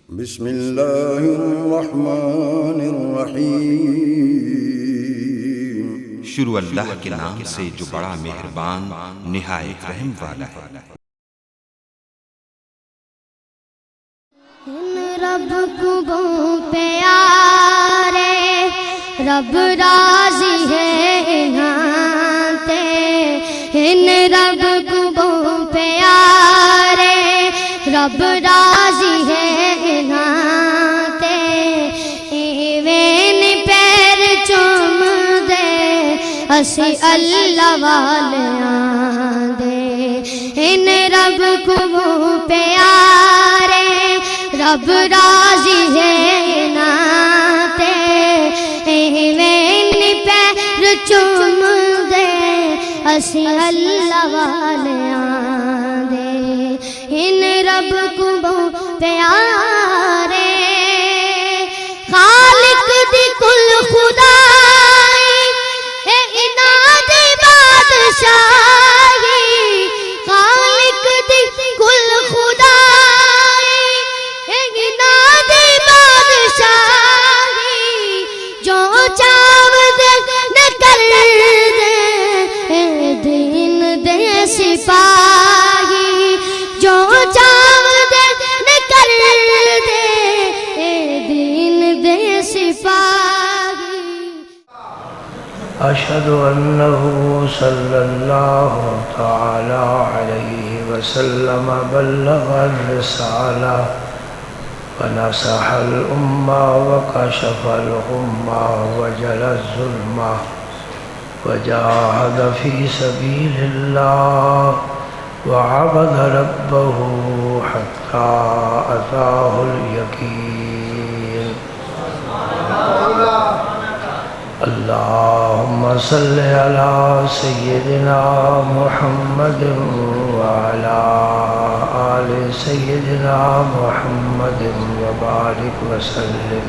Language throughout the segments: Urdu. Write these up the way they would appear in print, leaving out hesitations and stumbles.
بسم اللہ الرحمن الرحیم۔ شروع اللہ کے نام سے جو بڑا مہربان نہایت رحم والا ہے۔ رب کو پیارے رب راضی ہے ناتے، ان رب کو پیارے رب راضی ہے ناتے، ایویں پیر چوم دے اسی اللہ والیاں دے، ان رب کو پیارے رب راضی ہے ناتے، ایویں پیر چوم دے اسی اللہ والیاں دے، ان رب کو پیارے خالق دی کل خدائی اے اناد بادشاہی، خالق دی کل خدائی اے اناد بادشاہی، جو چاو دے کر دے اے دین دے سپاہی، جو چاو دے کر دے اے دین دے سپاہی۔ اشہد انہ صلی اللہ تعالی علیہ وسلم بلغ الرسالہ ونصح الامہ وکشف الغمہ وجلی الظلمہ وجاہد فی سبیل اللہ وعبد ربہ حتی اتاہ الیقین۔ اللہم صل علی سیدنا محمد وعلی آل سیدنا محمد وبارک وسلم۔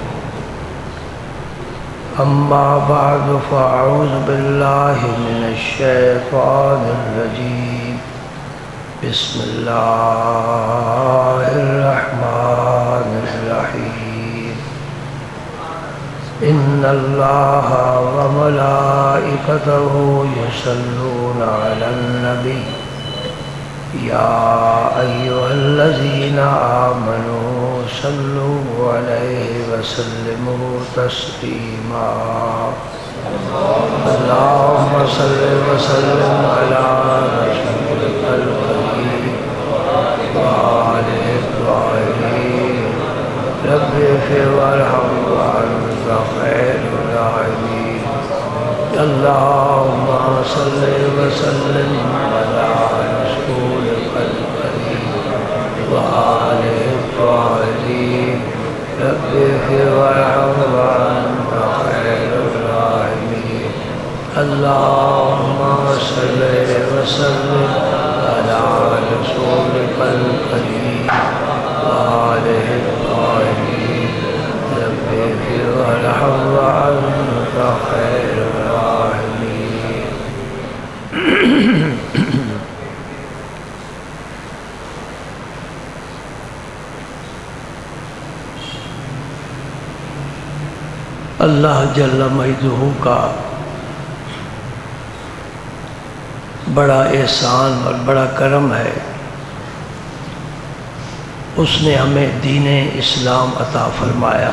اما بعد فاعوذ باللہ من الشیطان الرجیم، بسم اللہ الرحمن الرحیم۔ ان اللہ وملائکتہ یصلون علی النبی یا ایھا الذین آمنوا صلوا علیہ وسلموا تسلیما۔ اللہم صل وسلم علی رسولک الکریم وآلہ الطاہرین، رب اغفر وارحم وانت خیر الراحمین۔ اللہم صل وسلم علی رسولک الکریم وآلہ الطاہرین، رب اغفر وارحم وانت خیر الراحمین۔ اللہم صل وسلم علی رسولک الکریم وآلہ الطاہرین، رب اغفر وارحم وانت خیر الراحمین۔ اللہ جل مجدہ کا بڑا احسان اور بڑا کرم ہے، اس نے ہمیں دین اسلام عطا فرمایا۔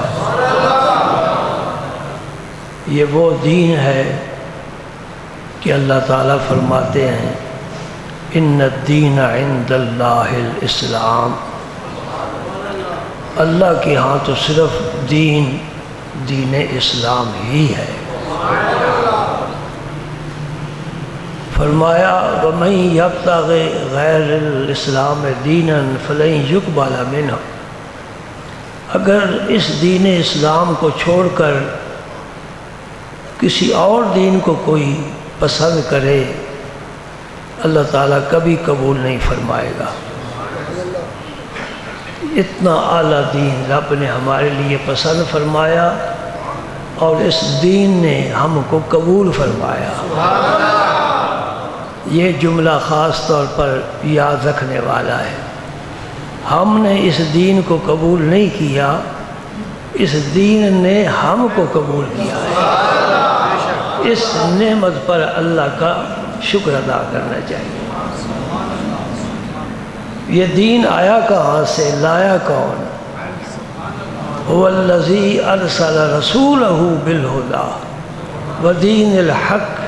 یہ وہ دین ہے کہ اللہ تعالیٰ فرماتے ہیں ان الدین عند اللہ الاسلام، اللہ کے ہاں تو صرف دین اسلام ہی ہے۔ فرمایا وَمَن يَبْتَغِ غَيْرَ الْإِسْلَامِ دِينًا فَلَن يُقْبَلَ مِنْهُ، اگر اس دین اسلام کو چھوڑ کر کسی اور دین کو کوئی پسند کرے، اللہ تعالیٰ کبھی قبول نہیں فرمائے گا۔ اتنا اعلیٰ دین رب نے ہمارے لیے پسند فرمایا اور اس دین نے ہم کو قبول فرمایا۔ یہ جملہ خاص طور پر یاد رکھنے والا ہے۔ ہم نے اس دین کو قبول نہیں کیا، اس دین نے ہم کو قبول کیا ہے۔ اس نعمت پر اللہ کا شکر ادا کرنا چاہیے۔ یہ دین آیا کہاں سے، لایا کون؟ هو الذی ارسل رسولہ بالہدی ودین الحق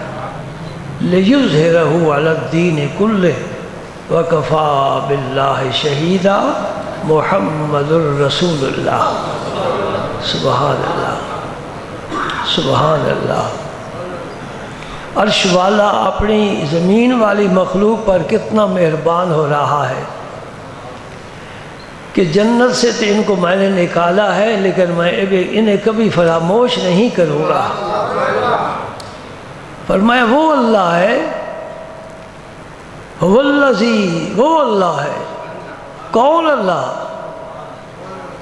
لیظہرہ علی الدین کلہ وکفیٰ باللہ شہیدا محمد الرسول اللہ۔ سبحان اللہ، سبحان اللہ۔ عرش والا اپنی زمین والی مخلوق پر کتنا مہربان ہو رہا ہے کہ جنت سے تو ان کو میں نے نکالا ہے، لیکن میں انہیں کبھی فراموش نہیں کروں گا۔ فرمایا وہ اللہ ہے، وہ اللہ ہے۔ کون اللہ؟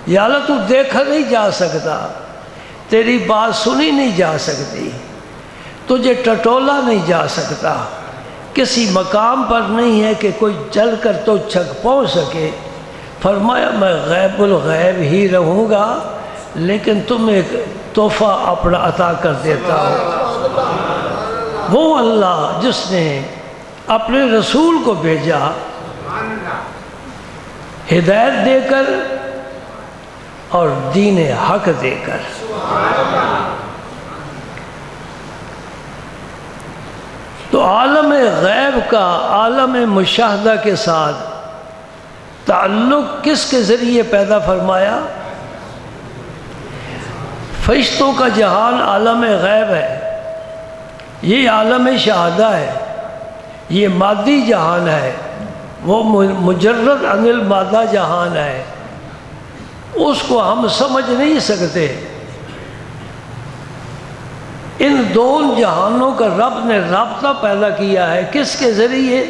یا اللہ تو دیکھا نہیں جا سکتا، تیری بات سنی نہیں جا سکتی، تجھے ٹٹولا نہیں جا سکتا، کسی مقام پر نہیں ہے کہ کوئی چل کر تو چھک پہنچ سکے۔ فرمایا میں غیب الغیب ہی رہوں گا، لیکن تمہیں ایک تحفہ اپنا عطا کر دیتا ہوں۔ وہ اللہ جس نے اپنے رسول کو بھیجا ہدایت دے کر اور دین حق دے کر۔ تو عالم غیب کا عالم مشاہدہ کے ساتھ تعلق کس کے ذریعے پیدا فرمایا؟ فرشتوں کا جہان عالم غیب ہے، یہ عالم شہادہ ہے، یہ مادی جہان ہے، وہ مجرد عن المادہ جہان ہے، اس کو ہم سمجھ نہیں سکتے۔ ان دونوں جہانوں کا رب نے رابطہ پیدا کیا ہے، کس کے ذریعے؟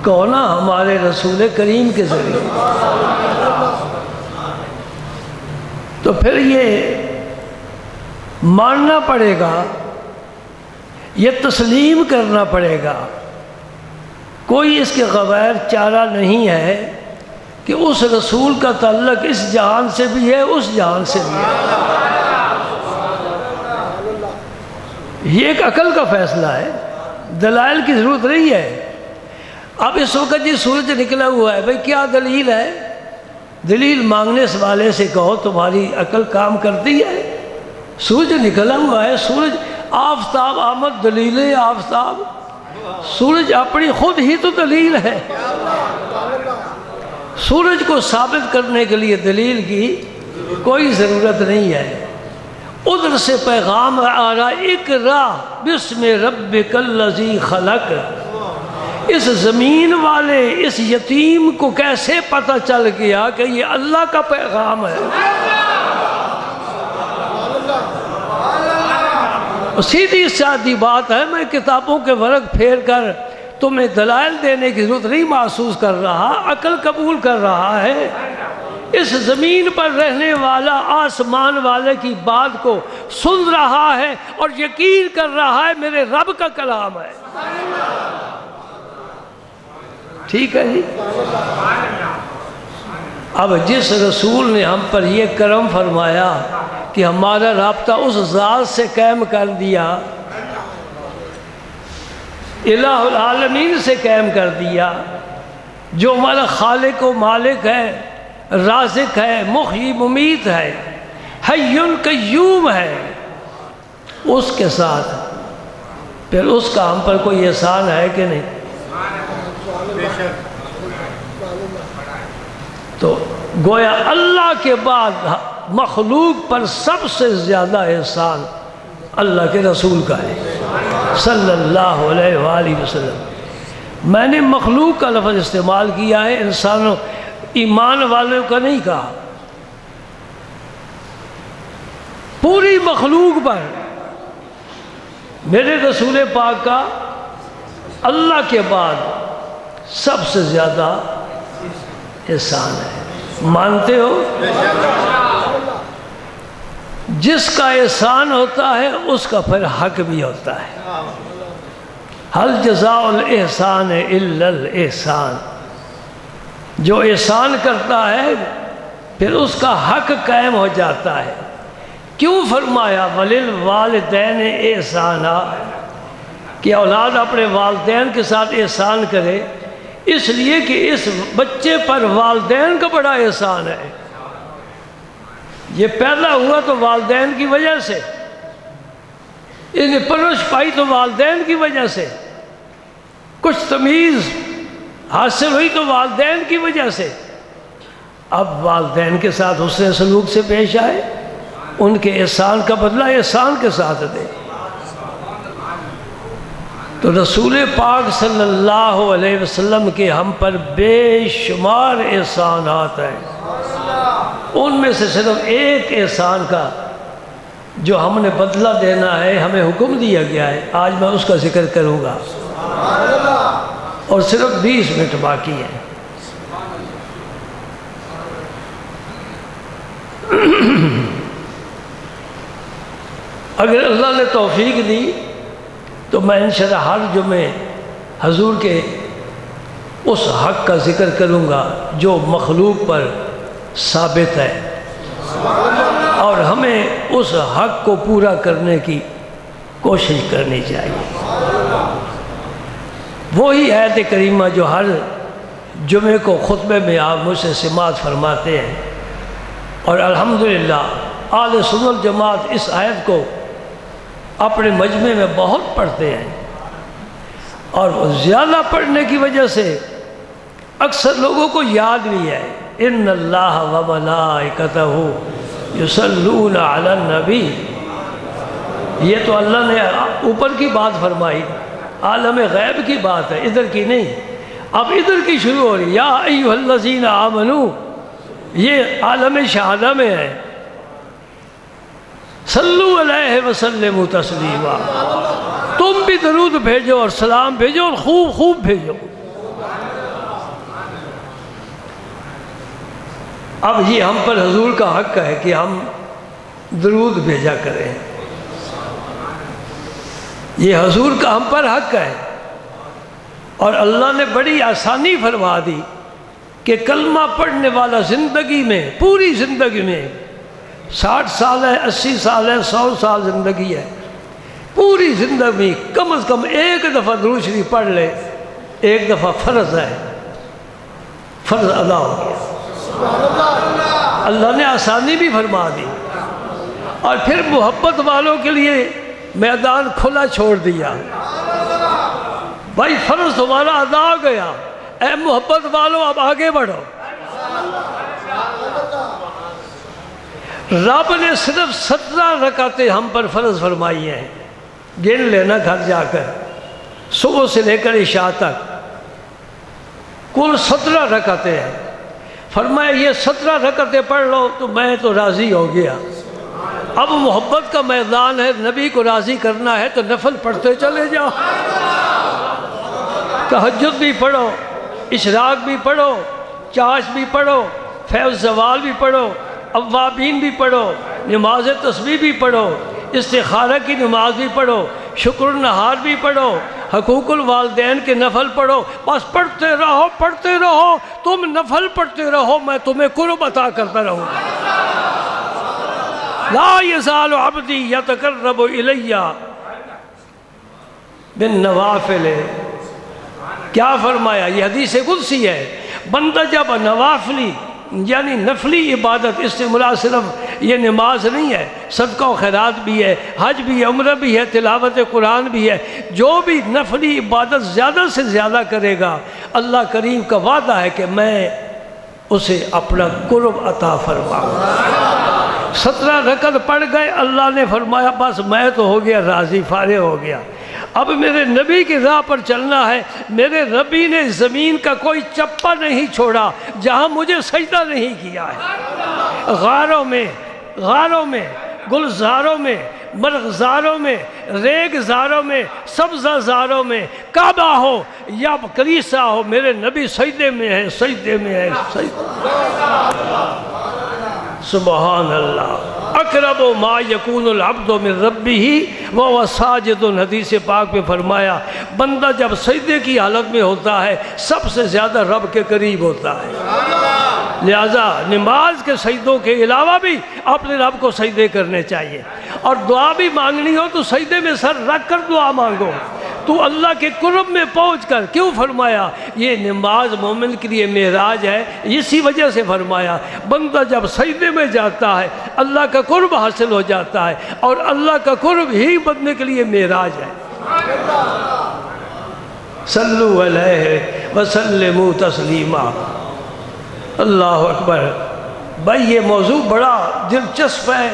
کونا ہمارے رسول کریم کے ذریعے۔ تو پھر یہ ماننا پڑے گا، یہ تسلیم کرنا پڑے گا، کوئی اس کے بغیر چارہ نہیں ہے کہ اس رسول کا تعلق اس جہان سے بھی ہے، اس جہان سے بھی ہے۔ یہ ایک عقل کا فیصلہ ہے، دلائل کی ضرورت نہیں ہے۔ اب اس وقت جی سورج نکلا ہوا ہے، بھئی کیا دلیل ہے؟ دلیل مانگنے والے سے کہو تمہاری عقل کام کرتی ہے؟ سورج نکلا ہوا ہے، سورج آفتاب آمد دلیل آفتاب، سورج اپنی خود ہی تو دلیل ہے۔ سورج کو ثابت کرنے کے لیے دلیل کی کوئی ضرورت نہیں ہے۔ ادھر سے پیغام آ رہا، اقرا بسم ربک الذی خلق۔ اس زمین والے اس یتیم کو کیسے پتہ چل گیا کہ یہ اللہ کا پیغام ہے؟ سیدھی سادی بات ہے، میں کتابوں کے ورق پھیر کر تمہیں دلائل دینے کی ضرورت نہیں محسوس کر رہا، عقل قبول کر رہا ہے۔ اس زمین پر رہنے والا آسمان والے کی بات کو سن رہا ہے اور یقین کر رہا ہے میرے رب کا کلام ہے۔ ٹھیک ہے جی۔ اب جس رسول نے ہم پر یہ کرم فرمایا کہ ہمارا رابطہ اس ذات سے قائم کر دیا، الہ العالمین سے قائم کر دیا، جو ہمارا خالق و مالک ہے، رازق ہے، محیی ممیت ہے، حی قیوم ہے، اس کے ساتھ پھر اس کا ہم پر کوئی احسان ہے کہ نہیں؟ تو گویا اللہ کے بعد مخلوق پر سب سے زیادہ احسان اللہ کے رسول کا ہے صلی اللہ علیہ وآلہ وسلم۔ میں نے مخلوق کا لفظ استعمال کیا ہے، انسانوں ایمان والوں کا نہیں کہا۔ پوری مخلوق پر میرے رسول پاک کا اللہ کے بعد سب سے زیادہ احسان ہے۔ مانتے ہو؟ جس کا احسان ہوتا ہے اس کا پھر حق بھی ہوتا ہے۔ حل جزاء الاحسان الا الاحسان۔ جو احسان کرتا ہے پھر اس کا حق قائم ہو جاتا ہے۔ کیوں فرمایا وَلِلْوَالِدَيْنِ احسانا، کہ اولاد اپنے والدین کے ساتھ احسان کرے، اس لیے کہ اس بچے پر والدین کا بڑا احسان ہے۔ یہ پیدا ہوا تو والدین کی وجہ سے، اس نے پرورش پائی تو والدین کی وجہ سے، کچھ تمیز حاصل ہوئی تو والدین کی وجہ سے۔ اب والدین کے ساتھ حسن سلوک سے پیش آئے، ان کے احسان کا بدلہ احسان کے ساتھ دے۔ تو رسول پاک صلی اللہ علیہ وسلم کے ہم پر بے شمار احسانات ہیں، ان میں سے صرف ایک احسان کا جو ہم نے بدلہ دینا ہے، ہمیں حکم دیا گیا ہے، آج میں اس کا ذکر کروں گا، اور صرف 20 منٹ باقی ہیں۔ اگر اللہ نے توفیق دی تو میں انشاءاللہ ہر جمعے حضور کے اس حق کا ذکر کروں گا جو مخلوق پر ثابت ہے، اور ہمیں اس حق کو پورا کرنے کی کوشش کرنی چاہیے۔ وہی آیت کریمہ جو ہر جمعے کو خطبے میں آپ مجھ سے سماعت فرماتے ہیں، اور الحمدللہ اہل سنت جماعت اس آیت کو اپنے مجمع میں بہت پڑھتے ہیں، اور زیادہ پڑھنے کی وجہ سے اکثر لوگوں کو یاد بھی ہے۔ ان اللہ و ملائکتہ یصلون علی النبی، یہ تو اللہ نے اوپر کی بات فرمائی، عالم غیب کی بات ہے، ادھر کی نہیں۔ اب ادھر کی شروع ہو رہی، یا ایھا الذین آمنو، یہ عالم شہادہ میں ہے، صلو علیہ وسلم تسلیما، تم بھی درود بھیجو اور سلام بھیجو، اور خوب خوب بھیجو۔ اب یہ ہم پر حضور کا حق ہے کہ ہم درود بھیجا کریں، یہ حضور کا ہم پر حق ہے، اور اللہ نے بڑی آسانی فرما دی کہ کلمہ پڑھنے والا زندگی میں، پوری زندگی میں 60 سال ہے، 80 سال ہے، 100 سال زندگی ہے، پوری زندگی میں کم از کم ایک دفعہ درود شریف پڑھ لے، ایک دفعہ فرض ہے، فرض ادا ہو گیا۔ اللہ نے آسانی بھی فرما دی، اور پھر محبت والوں کے لیے میدان کھلا چھوڑ دیا۔ بھائی فرض تمہارا ادا ہو گیا، اے محبت والوں اب آگے بڑھو۔ رب نے صرف 17 رکعتیں ہم پر فرض فرمائی ہیں، گن لینا گھر جا کر، صبح سے لے کر عشاء تک کل 17 رکعتیں ہیں۔ فرمایا یہ 17 رکعتیں پڑھ لو تو میں تو راضی ہو گیا۔ اب محبت کا میدان ہے، نبی کو راضی کرنا ہے تو نفل پڑھتے چلے جاؤ، تہجد بھی پڑھو، اشراق بھی پڑھو، چاش بھی پڑھو، فیض زوال بھی پڑھو، اوابین بھی پڑھو، نماز تسبیح بھی پڑھو، استخارہ کی نماز بھی پڑھو، شکر النہار بھی پڑھو، حقوق الوالدین کے نفل پڑھو، بس پڑھتے رہو پڑھتے رہو، تم نفل پڑھتے رہو، میں تمہیں قرب عطا کرتا رہوں گا۔ لا یزال عبدی یتقرب الی بالنوافل، کیا فرمایا؟ یہ حدیث قدسی ہے، بندہ جب نوافلی یعنی نفلی عبادت، اس سے مراد صرف یہ نماز نہیں ہے، صدقہ و خیرات بھی ہے، حج بھی ہے، عمرہ بھی ہے، تلاوت قرآن بھی ہے، جو بھی نفلی عبادت زیادہ سے زیادہ کرے گا، اللہ کریم کا وعدہ ہے کہ میں اسے اپنا قرب عطا فرماؤں گا۔ 17 رکعت پڑھ گئے، اللہ نے فرمایا بس میں تو ہو گیا راضی، فارغ ہو گیا، اب میرے نبی کی راہ پر چلنا ہے۔ میرے نبی نے زمین کا کوئی چپا نہیں چھوڑا جہاں مجھے سجدہ نہیں کیا ہے، غاروں میں، گلزاروں میں، مرغزاروں میں، ریگزاروں میں، سبزہ زاروں میں، کعبہ ہو یا کلیسا ہو، میرے نبی سجدے میں ہے، سجدے میں ہے، سبحان اللہ۔ اقرب ما یکون العبد من ربہ وہو ساجد، حدیث پاک میں فرمایا بندہ جب سجدے کی حالت میں ہوتا ہے سب سے زیادہ رب کے قریب ہوتا ہے۔ لہذا نماز کے سجدوں کے علاوہ بھی اپنے رب کو سجدے کرنے چاہیے، اور دعا بھی مانگنی ہو تو سجدے میں سر رکھ کر دعا مانگو، تو اللہ کے قرب میں پہنچ کر۔ کیوں فرمایا یہ نماز مومن کے لیے معراج ہے؟ اسی وجہ سے فرمایا بندہ جب سجدے میں جاتا ہے اللہ کا قرب حاصل ہو جاتا ہے، اور اللہ کا قرب ہی بندے کے لیے معراج ہے۔ صلو علیہ وسلموا تسلیما۔ اللہ اکبر۔ بھائی یہ موضوع بڑا دلچسپ ہے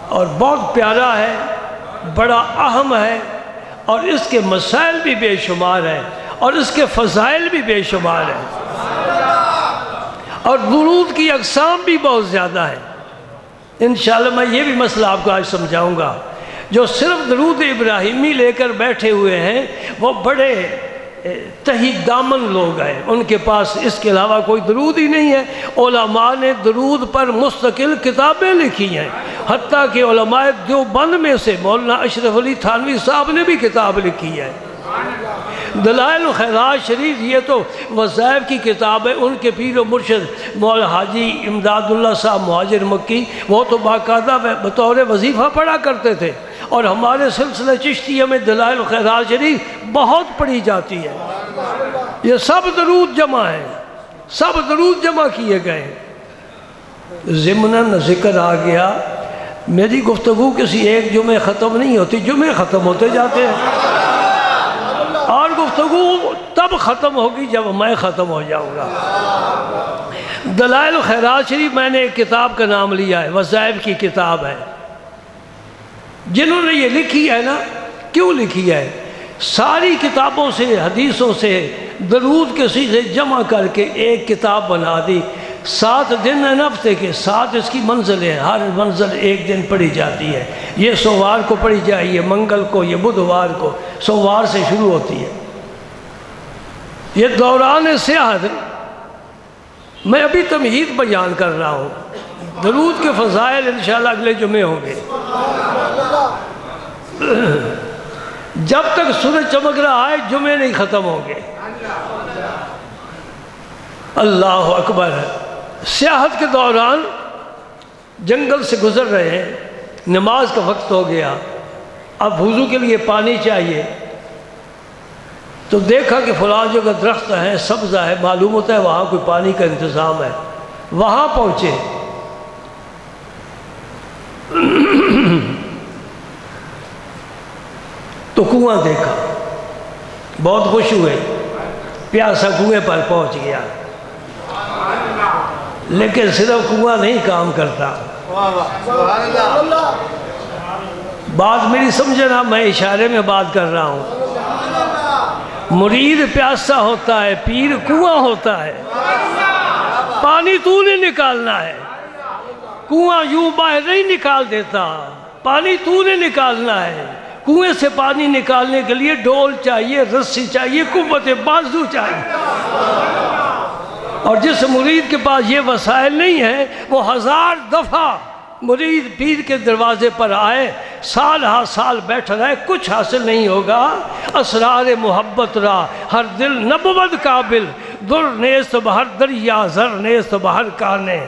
اور بہت پیارا ہے، بڑا اہم ہے، اور اس کے مسائل بھی بے شمار ہیں اور اس کے فضائل بھی بے شمار ہیں، اور درود کی اقسام بھی بہت زیادہ ہیں۔ انشاءاللہ میں یہ بھی مسئلہ آپ کو آج سمجھاؤں گا۔ جو صرف درود ابراہیمی لے کر بیٹھے ہوئے ہیں وہ بڑے تہی دامن لوگ ہیں، ان کے پاس اس کے علاوہ کوئی درود ہی نہیں ہے۔ علماء نے درود پر مستقل کتابیں لکھی ہیں، حتیٰ کہ علماء دیوبند میں سے مولانا اشرف علی تھانوی صاحب نے بھی کتاب لکھی ہے۔ دلائل الخیرات شریف یہ تو وظائف کی کتاب ہے، ان کے پیر و مرشد مولانا حاجی امداد اللہ صاحب مہاجر مکی وہ تو باقاعدہ بطور وظیفہ پڑھا کرتے تھے، اور ہمارے سلسلہ چشتیہ میں دلائل الخیرات شریف بہت پڑھی جاتی ہے۔ یہ سب درود جمع ہیں، سب درود جمع کیے گئے ہیں۔ ضمناً ذکر آ گیا، میری گفتگو کسی ایک جمعے ختم نہیں ہوتی، جمعے ختم ہوتے جاتے ہیں، اور گفتگو تب ختم ہوگی جب میں ختم ہو جاؤں گا۔ دلائل الخیرات شریف میں نے ایک کتاب کا نام لیا ہے، وظائف کی کتاب ہے۔ جنہوں نے یہ لکھی ہے نا، کیوں لکھی ہے؟ ساری کتابوں سے حدیثوں سے درود کے صیغے جمع کر کے ایک کتاب بنا دی۔ 7 دن ہیں ہفتے کے، 7 اس کی منزلیں ہیں، ہر منزل ایک دن پڑھی جاتی ہے۔ یہ سوموار کو پڑھی جائے، یہ منگل کو، یہ بدھوار کو، سوموار سے شروع ہوتی ہے۔ یہ دوران سیاحت میں ابھی تمہید بیان کر رہا ہوں، درود کے فضائل انشاءاللہ اگلے جمعے ہوں گے۔ جب تک سورج چمک رہا ہے جمعے نہیں ختم ہوں گے۔ اللہ اکبر۔ سیاحت کے دوران جنگل سے گزر رہے ہیں، نماز کا وقت ہو گیا، اب وضو کے لیے پانی چاہیے، تو دیکھا کہ فلاں جگہ درخت ہے، سبزہ ہے، معلوم ہوتا ہے وہاں کوئی پانی کا انتظام ہے۔ وہاں پہنچے، تو کنواں دیکھا، بہت خوش ہوئے، پیاسا کنویں پر پہنچ گیا، لیکن صرف کنواں نہیں کام کرتا۔ بات میری سمجھنا، میں اشارے میں بات کر رہا ہوں۔ مرید پیاسا ہوتا ہے، پیر کنواں ہوتا ہے، پانی تو نے نکالنا ہے، کنواں یوں باہر نہیں نکال دیتا، پانی تو نے نکالنا ہے۔ کنویں سے پانی نکالنے کے لیے ڈول چاہیے، رسی چاہیے، قوت بازو چاہیے، اور جس مرید کے پاس یہ وسائل نہیں ہیں وہ 1000 دفعہ مرید پیر کے دروازے پر آئے، سال ہا سال بیٹھ رہے، کچھ حاصل نہیں ہوگا۔ اسرار محبت را ہر دل نبود قابل، در نیست بہر دریا، زر نیست بہر کانے۔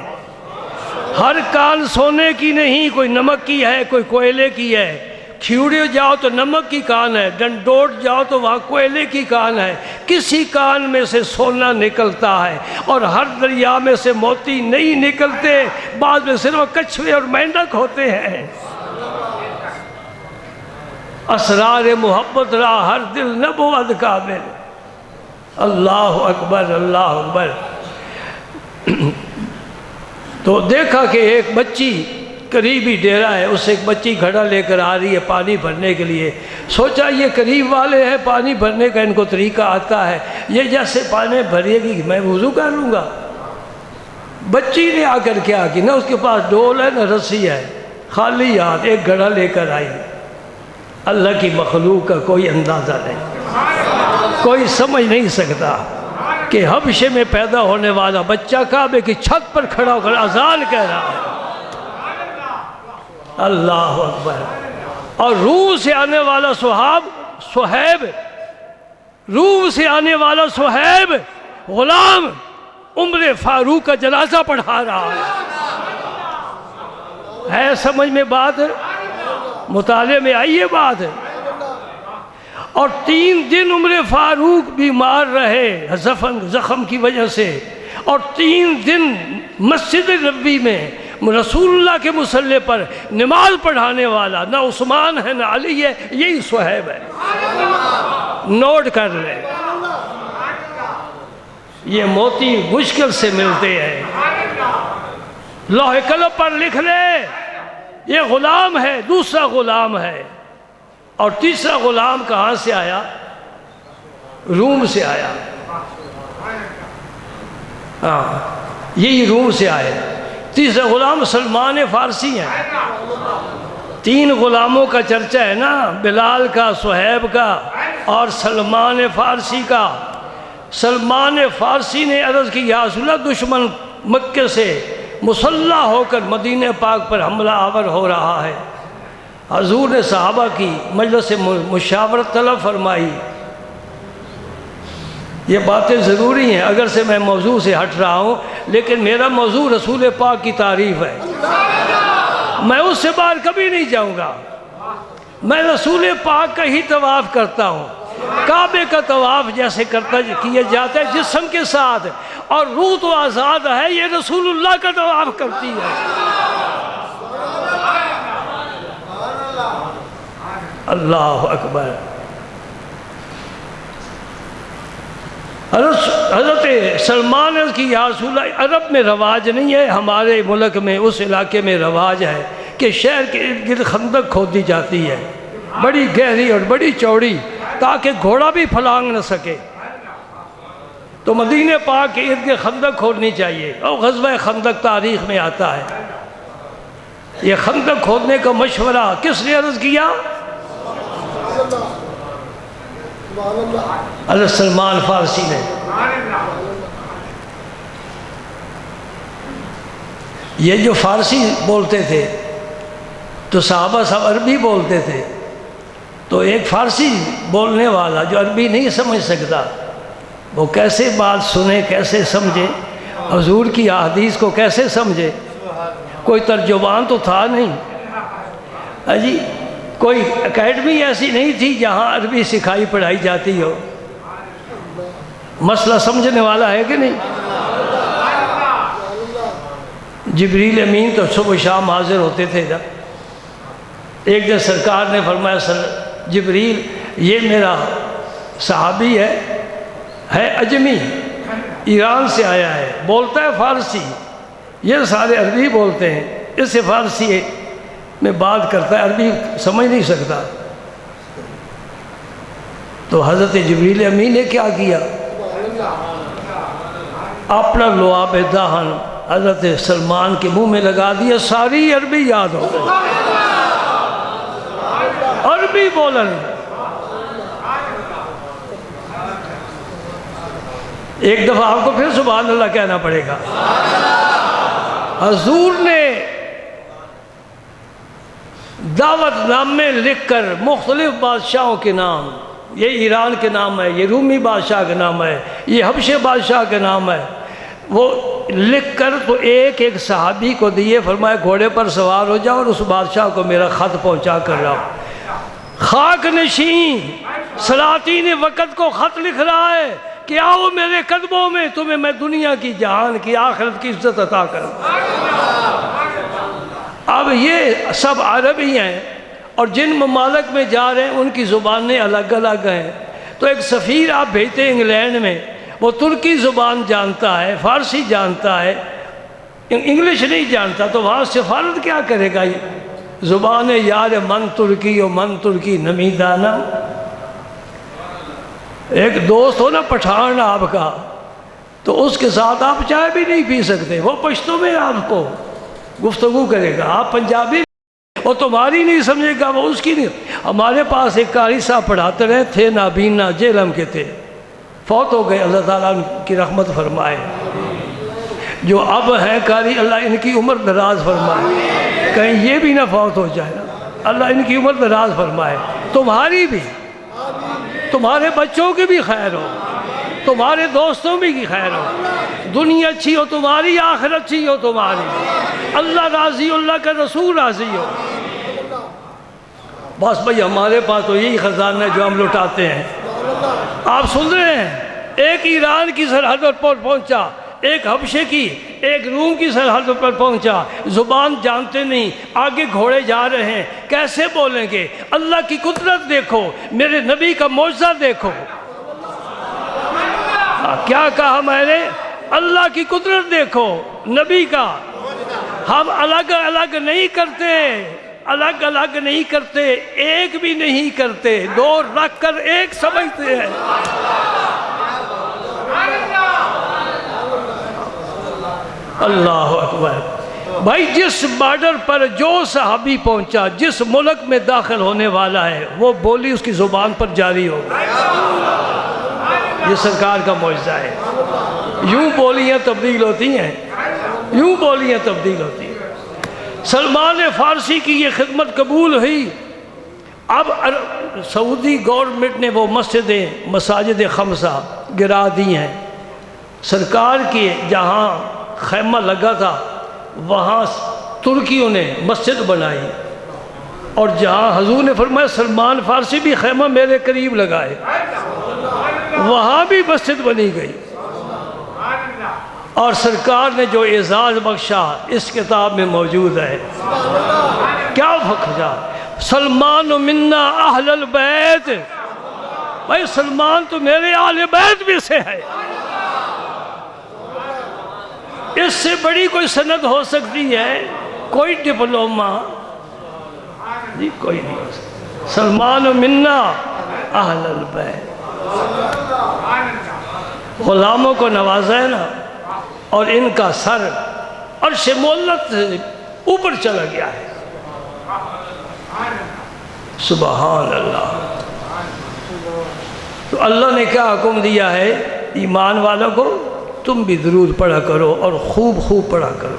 ہر کان سونے کی نہیں، کوئی نمک کی ہے، کوئی کوئلے کی ہے۔ کھیوڑے جاؤ تو نمک کی کان ہے، ڈنڈوٹ جاؤ تو وہاں کوئلے کی کان ہے۔ کسی کان میں سے سونا نکلتا ہے، اور ہر دریا میں سے موتی نہیں نکلتے، بعض میں صرف کچھوے اور مینڈک ہوتے ہیں۔ اسرار محبت را ہر دل نبود قابل۔ اللہ اکبر، اللہ اکبر۔ تو دیکھا کہ ایک بچی قریبی ڈیرہ ہے، اس سے ایک بچی گھڑا لے کر آ رہی ہے پانی بھرنے کے لیے۔ سوچا یہ قریب والے ہیں، پانی بھرنے کا ان کو طریقہ آتا ہے، یہ جیسے پانی بھرے گی میں وضو کر لوں گا۔ بچی نے آ کر کیا کہ نہ اس کے پاس ڈول ہے نہ رسی ہے، خالی ہاتھ ایک گھڑا لے کر آئی۔ اللہ کی مخلوق کا کوئی اندازہ نہیں، کوئی سمجھ نہیں سکتا۔ کہ حبشے میں پیدا ہونے والا بچہ کعبے کی چھت پر کھڑا ہو کر اذان کہہ رہا ہے۔ اللہ اکبر۔ اور روم سے آنے والا صہیب، روم سے آنے والا صہیب غلام عمر فاروق کا جنازہ پڑھا رہا ہے سمجھ میں بات؟ مطالعے میں آئیے بات۔ اور 3 دن عمر فاروق بیمار رہے زخم کی وجہ سے، اور 3 دن مسجد نبوی میں رسول اللہ کے مصلی پر نماز پڑھانے والا نہ عثمان ہے نہ علی ہے، یہی صہیب ہے۔ نوٹ کر لیں، یہ موتی مشکل سے ملتے ہیں، لوح قلم پر لکھ لے۔ یہ غلام ہے، دوسرا غلام ہے، اور تیسرا غلام کہاں سے آیا؟ روم سے آیا۔ ہاں یہی روم سے آئے۔ تیسرا غلام سلمان فارسی ہیں۔ 3 غلاموں کا چرچہ ہے نا، بلال کا، صہیب کا اور سلمان فارسی کا۔ سلمان فارسی نے عرض کی یا رسول اللہ، دشمن مکے سے مسلح ہو کر مدینہ پاک پر حملہ آور ہو رہا ہے۔ حضور نے صحابہ کی مجلس مشاورت طلب فرمائی۔ یہ باتیں ضروری ہیں، اگر سے میں موضوع سے ہٹ رہا ہوں، لیکن میرا موضوع رسول پاک کی تعریف ہے، میں اس سے باہر کبھی نہیں جاؤں گا۔ میں رسول پاک کا ہی طواف کرتا ہوں۔ کعبے کا طواف جیسے کیا جاتا ہے جسم کے ساتھ، اور روح تو آزاد ہے، یہ رسول اللہ کا طواف کرتی ہے۔ اللہ اکبر۔ حضرت سلمان کی یا رسول اللہ، عرب میں رواج نہیں ہے، ہمارے ملک میں اس علاقے میں رواج ہے کہ شہر کے ارد گرد خندق کھودی جاتی ہے، بڑی گہری اور بڑی چوڑی، تاکہ گھوڑا بھی پھلانگ نہ سکے۔ تو مدینہ پاک کے ارد گرد خندق کھودنی چاہیے، اور غزوہ خندق تاریخ میں آتا ہے۔ یہ خندق کھودنے کا مشورہ کس نے عرض کیا؟ حضرت سلمان فارسی نے۔ یہ جو فارسی بولتے تھے تو صحابہ صاحب عربی بولتے تھے، تو ایک فارسی بولنے والا جو عربی نہیں سمجھ سکتا، وہ کیسے بات سنے، کیسے سمجھے، حضور کی احادیث کو کیسے سمجھے؟ کوئی ترجمان تو تھا نہیں جی، کوئی اکیڈمی ایسی نہیں تھی جہاں عربی سکھائی پڑھائی جاتی ہو۔ مسئلہ سمجھنے والا ہے کہ نہیں؟ جبریل امین تو صبح شام حاضر ہوتے تھے نا۔ ایک دن سرکار نے فرمایا جبریل یہ میرا صحابی ہے اجمی، ایران سے آیا ہے، بولتا ہے فارسی، یہ سارے عربی بولتے ہیں، اس سے فارسی میں بات کرتا ہے، عربی سمجھ نہیں سکتا۔ تو حضرت جبریل امین نے کیا کیا؟ اپنا لعاب دہن حضرت سلمان کے منہ میں لگا دیا، ساری عربی یاد ہو گئی، عربی بولن۔ ایک دفعہ آپ کو پھر سبحان اللہ کہنا پڑے گا۔ حضور نے دعوت نامے لکھ کر مختلف بادشاہوں کے نام، یہ ایران کے نام ہے، یہ رومی بادشاہ کا نام ہے، یہ حبشے بادشاہ کا نام ہے، وہ لکھ کر تو ایک ایک صحابی کو دیے، فرمایا گھوڑے پر سوار ہو جاؤ اور اس بادشاہ کو میرا خط پہنچا کر لاؤ۔ خاک نشین سلاطین وقت کو خط لکھ رہا ہے کہ آؤ میرے قدموں میں، تمہیں میں دنیا کی جہان کی آخرت کی عزت عطا کروں۔ اب یہ سب عربی ہیں، اور جن ممالک میں جا رہے ہیں ان کی زبانیں الگ الگ ہیں۔ تو ایک سفیر آپ بھیجتے ہیں انگلینڈ میں، وہ ترکی زبان جانتا ہے، فارسی جانتا ہے، انگلش نہیں جانتا، تو وہاں سفارت کیا کرے گا؟ یہ زبان یار من ترکی و من ترکی نمیدانا۔ ایک دوست ہو نا پٹھان آپ کا، تو اس کے ساتھ آپ چائے بھی نہیں پی سکتے، وہ پشتو میں آپ کو گفتگو کرے گا، آپ پنجابی، وہ تمہاری نہیں سمجھے گا، وہ اس کی نہیں۔ ہمارے پاس ایک قاری صاحب پڑھاتے رہے تھے، نابینا جیلم کے تھے، فوت ہو گئے، اللہ تعالیٰ ان کی رحمت فرمائے۔ جو اب ہیں قاری، اللہ ان کی عمر دراز فرمائے، کہیں یہ بھی نہ فوت ہو جائے نا، اللہ ان کی عمر دراز فرمائے، تمہاری بھی، تمہارے بچوں کی بھی خیر ہو، تمہارے دوستوں بھی کی خیر ہو، دنیا اچھی ہو تمہاری، آخرت اچھی ہو تمہاری، اللہ راضی ہو، اللہ کا رسول راضی ہو۔ بس بھئی ہمارے پاس تو یہی خزانہ ہے جو ہم لٹاتے ہیں۔ آپ سن رہے ہیں، ایک ایران کی سرحد پر پہنچا، ایک حبشے کی، ایک روم کی سرحد پر پہنچا، زبان جانتے نہیں، آگے گھوڑے جا رہے ہیں، کیسے بولیں گے؟ اللہ کی قدرت دیکھو، میرے نبی کا معجزہ دیکھو۔ کیا کہا میں نے؟ اللہ کی قدرت دیکھو، نبی کا۔ ہم الگ الگ نہیں کرتے، الگ الگ نہیں کرتے، ایک بھی نہیں کرتے، دو رکھ کر ایک سمجھتے ہیں۔ اللہ اکبر۔ بھائی جس بارڈر پر جو صحابی پہنچا، جس ملک میں داخل ہونے والا ہے، وہ بولی اس کی زبان پر جاری ہو۔ یہ سرکار کا معجزہ ہے۔ یوں بولیاں تبدیل ہوتی ہیں، یوں بولیاں تبدیل ہوتی ہیں۔ سلمان فارسی کی یہ خدمت قبول ہوئی۔ اب سعودی گورنمنٹ نے وہ مساجد خمسہ گرا دی ہیں۔ سرکار کی جہاں خیمہ لگا تھا وہاں ترکیوں نے مسجد بنائی، اور جہاں حضور نے فرمایا سلمان فارسی بھی خیمہ میرے قریب لگائے، وہاں بھی مسجد بنی گئی۔ اور سرکار نے جو اعزاز بخشا اس کتاب میں موجود ہے۔ کیا بخشا؟ سلمان منا اہل البیت، بھائی سلمان تو میرے اہل بیت میں سے ہے۔ اس سے بڑی کوئی سند ہو سکتی ہے؟ کوئی ڈپلومہ جی کوئی نہیں ہو سکتا۔ سلمان منا اہل البیت، غلاموں کو نوازا ہے نا، اور ان کا سر عرش مولت سے اوپر چلا گیا ہے۔ سبحان اللہ۔ تو اللہ نے کیا حکم دیا ہے؟ ایمان والوں کو تم بھی درود پڑھا کرو اور خوب خوب پڑھا کرو۔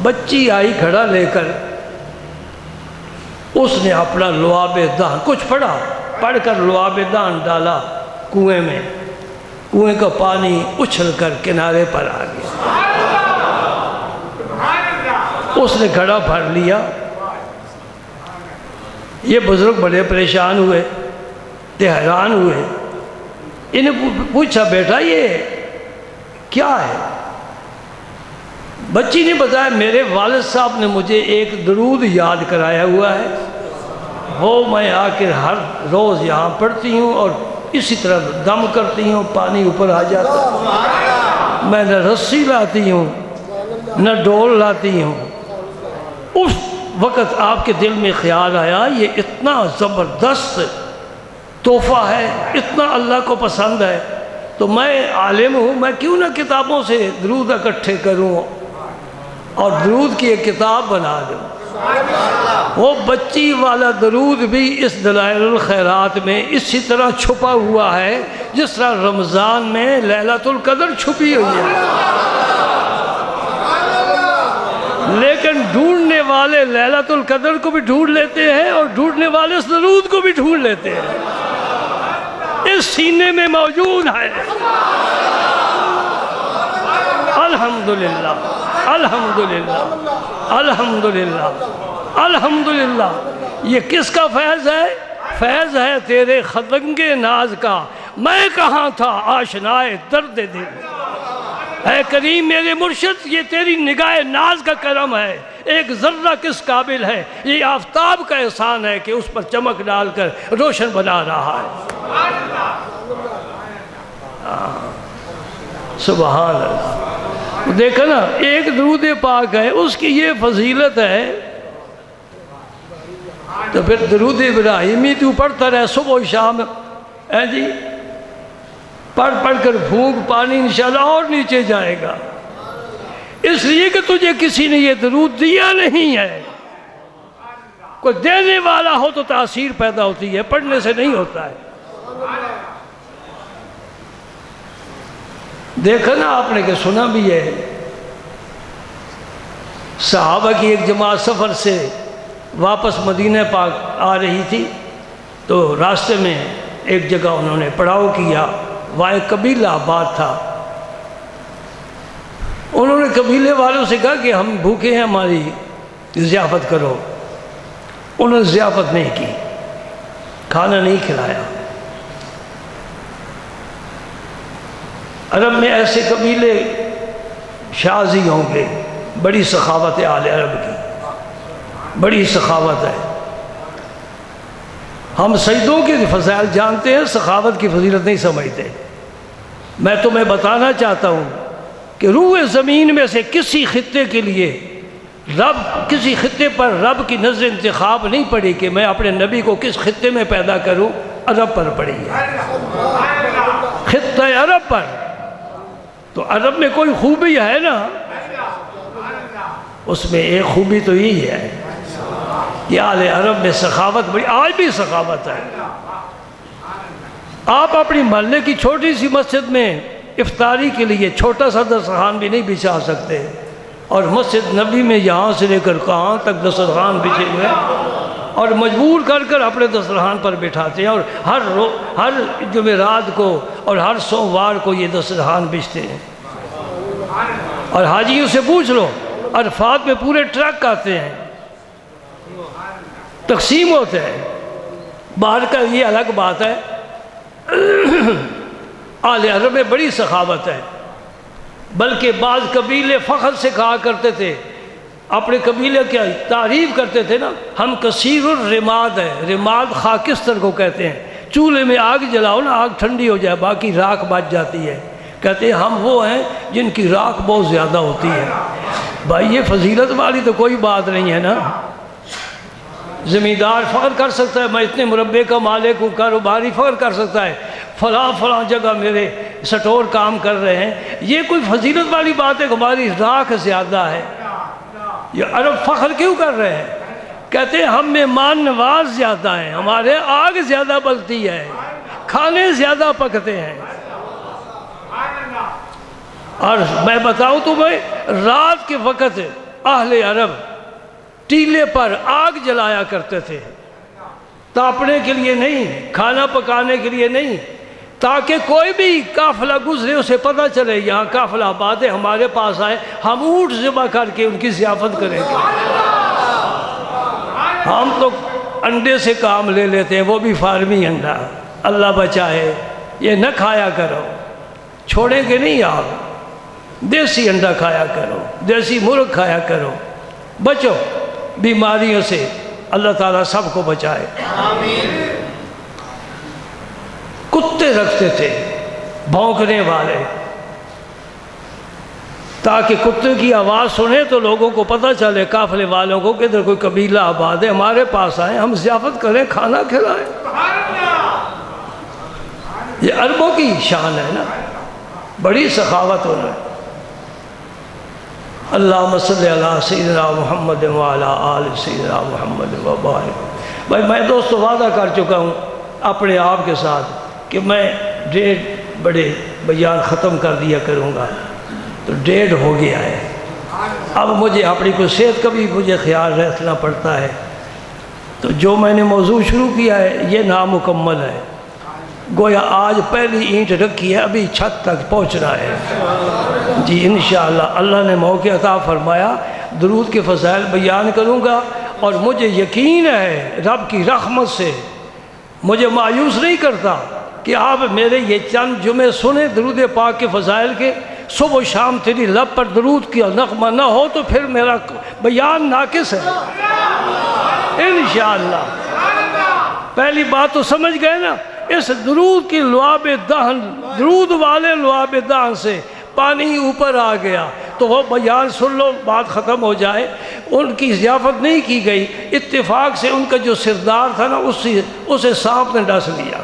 بچی آئی گھڑا لے کر، اس نے اپنا لعاب دہن کچھ پڑھا، پڑھ کر لعاب دہن ڈالا کنویں میں، کنویں کا پانی اچھل کر کنارے پر آ گیا۔ اس نے گھڑا بھر لیا۔ یہ بزرگ بڑے پریشان ہوئے، حیران ہوئے۔ انہیں پوچھا بیٹا یہ کیا ہے؟ بچی نے بتایا میرے والد صاحب نے مجھے ایک درود یاد کرایا ہوا ہے، وہ میں آ کے ہر روز یہاں پڑھتی ہوں اور اسی طرح دم کرتی ہوں، پانی اوپر آ جاتا، میں نہ رسی لاتی ہوں نہ ڈول لاتی ہوں۔ اس وقت آپ کے دل میں خیال آیا یہ اتنا زبردست تحفہ ہے، اتنا اللہ کو پسند ہے، تو میں عالم ہوں، میں کیوں نہ کتابوں سے درود اکٹھے کروں اور درود کی ایک کتاب بنا دوں۔ وہ بچی والا درود بھی اس دلائل الخیرات میں اسی طرح چھپا ہوا ہے جس طرح رمضان میں لیلۃ القدر چھپی ہوئی ہے، لیکن ڈھونڈنے والے لیلۃ القدر کو بھی ڈھونڈ لیتے ہیں اور ڈھونڈنے والے اس درود کو بھی ڈھونڈ لیتے ہیں۔ اس سینے میں موجود ہے۔ الحمدللہ الحمدللہ الحمدللہ الحمدللہ۔ یہ کس کا فیض ہے؟ فیض ہے تیرے خدنگ ناز کا، میں کہاں تھا آشنائے درد دل۔ اے کریم میرے مرشد، یہ تیری نگاہ ناز کا کرم ہے، ایک ذرہ کس قابل ہے، یہ آفتاب کا احسان ہے کہ اس پر چمک ڈال کر روشن بنا رہا ہے۔ سبحان اللہ۔ دیکھا نا، ایک درود پاک ہے، اس کی یہ فضیلت ہے، تو پھر درود ابراہیمی تو پڑھتا رہے صبح و شام، جی پڑھ پڑھ کر پھونک، پانی انشاءاللہ اور نیچے جائے گا، اس لیے کہ تجھے کسی نے یہ درود دیا نہیں ہے۔ کوئی دینے والا ہو تو تاثیر پیدا ہوتی ہے، پڑھنے سے نہیں ہوتا ہے۔ دیکھا نا آپ نے کہ سنا بھی ہے، صحابہ کی ایک جماعت سفر سے واپس مدینہ پاک آ رہی تھی، تو راستے میں ایک جگہ انہوں نے پڑاؤ کیا، وہاں ایک قبیلہ آباد تھا۔ انہوں نے قبیلے والوں سے کہا کہ ہم بھوکے ہیں، ہماری ضیافت کرو۔ انہوں نے ضیافت نہیں کی، کھانا نہیں کھلایا۔ عرب میں ایسے قبیلے شاذ ہی ہوں گے، بڑی سخاوت ہے اہل عرب کی، بڑی سخاوت ہے۔ ہم سجدوں کے فضائل جانتے ہیں، سخاوت کی فضیلت نہیں سمجھتے۔ میں تمہیں بتانا چاہتا ہوں کہ روح زمین میں سے کسی خطے کے لیے کسی خطے پر رب کی نظر انتخاب نہیں پڑی کہ میں اپنے نبی کو کس خطے میں پیدا کروں، عرب پر پڑی ہے، خطہ عرب پر۔ تو عرب میں کوئی خوبی ہے نا، اس میں ایک خوبی تو یہی ہے کہ اہل عرب میں سخاوت بڑی، آج بھی سخاوت ہے۔ آپ اپنی محلے کی چھوٹی سی مسجد میں افطاری کے لیے چھوٹا سا دسترخوان بھی نہیں بچھا سکتے، اور مسجد نبی میں یہاں سے لے کر کہاں تک دسترخوان بچھے ہوئے، اور مجبور کر کر اپنے دسترخوان پر بٹھاتے ہیں، اور ہر جمعرات کو اور ہر سوموار کو یہ دسترخوان بچھتے ہیں۔ اور حاجیوں سے پوچھ لو، عرفات میں پورے ٹرک آتے ہیں، تقسیم ہوتے ہیں۔ باہر کا یہ الگ بات ہے، اہل عرب میں بڑی سخاوت ہے، بلکہ بعض قبیلے فخر سے کہا کرتے تھے، اپنے قبیلے کی تعریف کرتے تھے نا، ہم کثیر الرماد ہے، رماد خاکستر کو کہتے ہیں، چولہے میں آگ جلاؤ نا، آگ ٹھنڈی ہو جائے، باقی راکھ بچ جاتی ہے، کہتے ہیں ہم وہ ہیں جن کی راکھ بہت زیادہ ہوتی ہے۔ بھائی یہ فضیلت والی تو کوئی بات نہیں ہے نا۔ زمیندار فخر کر سکتا ہے میں اتنے مربے کا مالک ہوں، کاروباری فخر کر سکتا ہے فلاں جگہ میرے سٹور کام کر رہے ہیں، یہ کوئی فضیلت والی بات ہے کہ ہماری راکھ زیادہ ہے؟ یہ عرب فخر کیوں کر رہے ہیں؟ کہتے ہیں ہم مہمان نواز زیادہ ہیں، ہمارے آگ زیادہ بلتی ہے، کھانے زیادہ پکتے ہیں۔ اور میں بتاؤں تمہیں، رات کے وقت اہل عرب ٹیلے پر آگ جلایا کرتے تھے، تاپنے کے لیے نہیں، کھانا پکانے کے لیے نہیں، تاکہ کوئی بھی قافلہ گزرے اسے پتہ چلے یہاں قافلہ آباد ہے، ہمارے پاس آئے، ہم اونٹ ذبح کر کے ان کی ضیافت کریں گے۔ ہم تو انڈے سے کام لے لیتے ہیں، وہ بھی فارمی انڈا، اللہ بچائے، یہ نہ کھایا کرو، چھوڑیں گے نہیں آپ، دیسی انڈا کھایا کرو، دیسی مرغ کھایا کرو، بچو بیماریوں سے، اللہ تعالیٰ سب کو بچائے۔ کتے رکھتے تھے بھونکنے والے، تاکہ کتے کی آواز سنے تو لوگوں کو پتہ چلے، قافلے والوں کو، کہ ادھر کوئی قبیلہ آباد ہے، ہمارے پاس آئیں، ہم ضیافت کریں، کھانا کھلائیں۔ یہ عربوں کی شان ہے نا، بڑی سخاوت ہونا ہے۔ اللہم صلی علی سیدنا محمد وعلی آل سیدنا محمد وبارک۔ بھائی میں دوستو وعدہ کر چکا ہوں اپنے آپ کے ساتھ کہ میں 1.5 بڑے بیان ختم کر دیا کروں گا، تو 1.5 ہو گیا ہے۔ اب مجھے اپنی کوئی صحت کا بھی مجھے خیال رکھنا پڑتا ہے، تو جو میں نے موضوع شروع کیا ہے یہ نامکمل ہے، گویا آج پہلی اینٹ رکھی ہے، ابھی چھت تک پہنچنا ہے۔ جی انشاءاللہ اللہ نے موقع عطا فرمایا، درود کے فضائل بیان کروں گا، اور مجھے یقین ہے رب کی رحمت سے مجھے مایوس نہیں کرتا کہ آپ میرے یہ چند جمعے سنیں درود پاک کے فضائل کے، صبح و شام تیری لب پر درود کی نغمہ نہ ہو تو پھر میرا بیان ناقص ہے انشاءاللہ۔ پہلی بات تو سمجھ گئے نا، اس درود کی لعاب دہن، درود والے لعاب دہن سے پانی اوپر آ گیا تو وہ بیان سن لو، بات ختم ہو جائے۔ ان کی ضیافت نہیں کی گئی، اتفاق سے ان کا جو سردار تھا نا اسے سانپ نے ڈس لیا،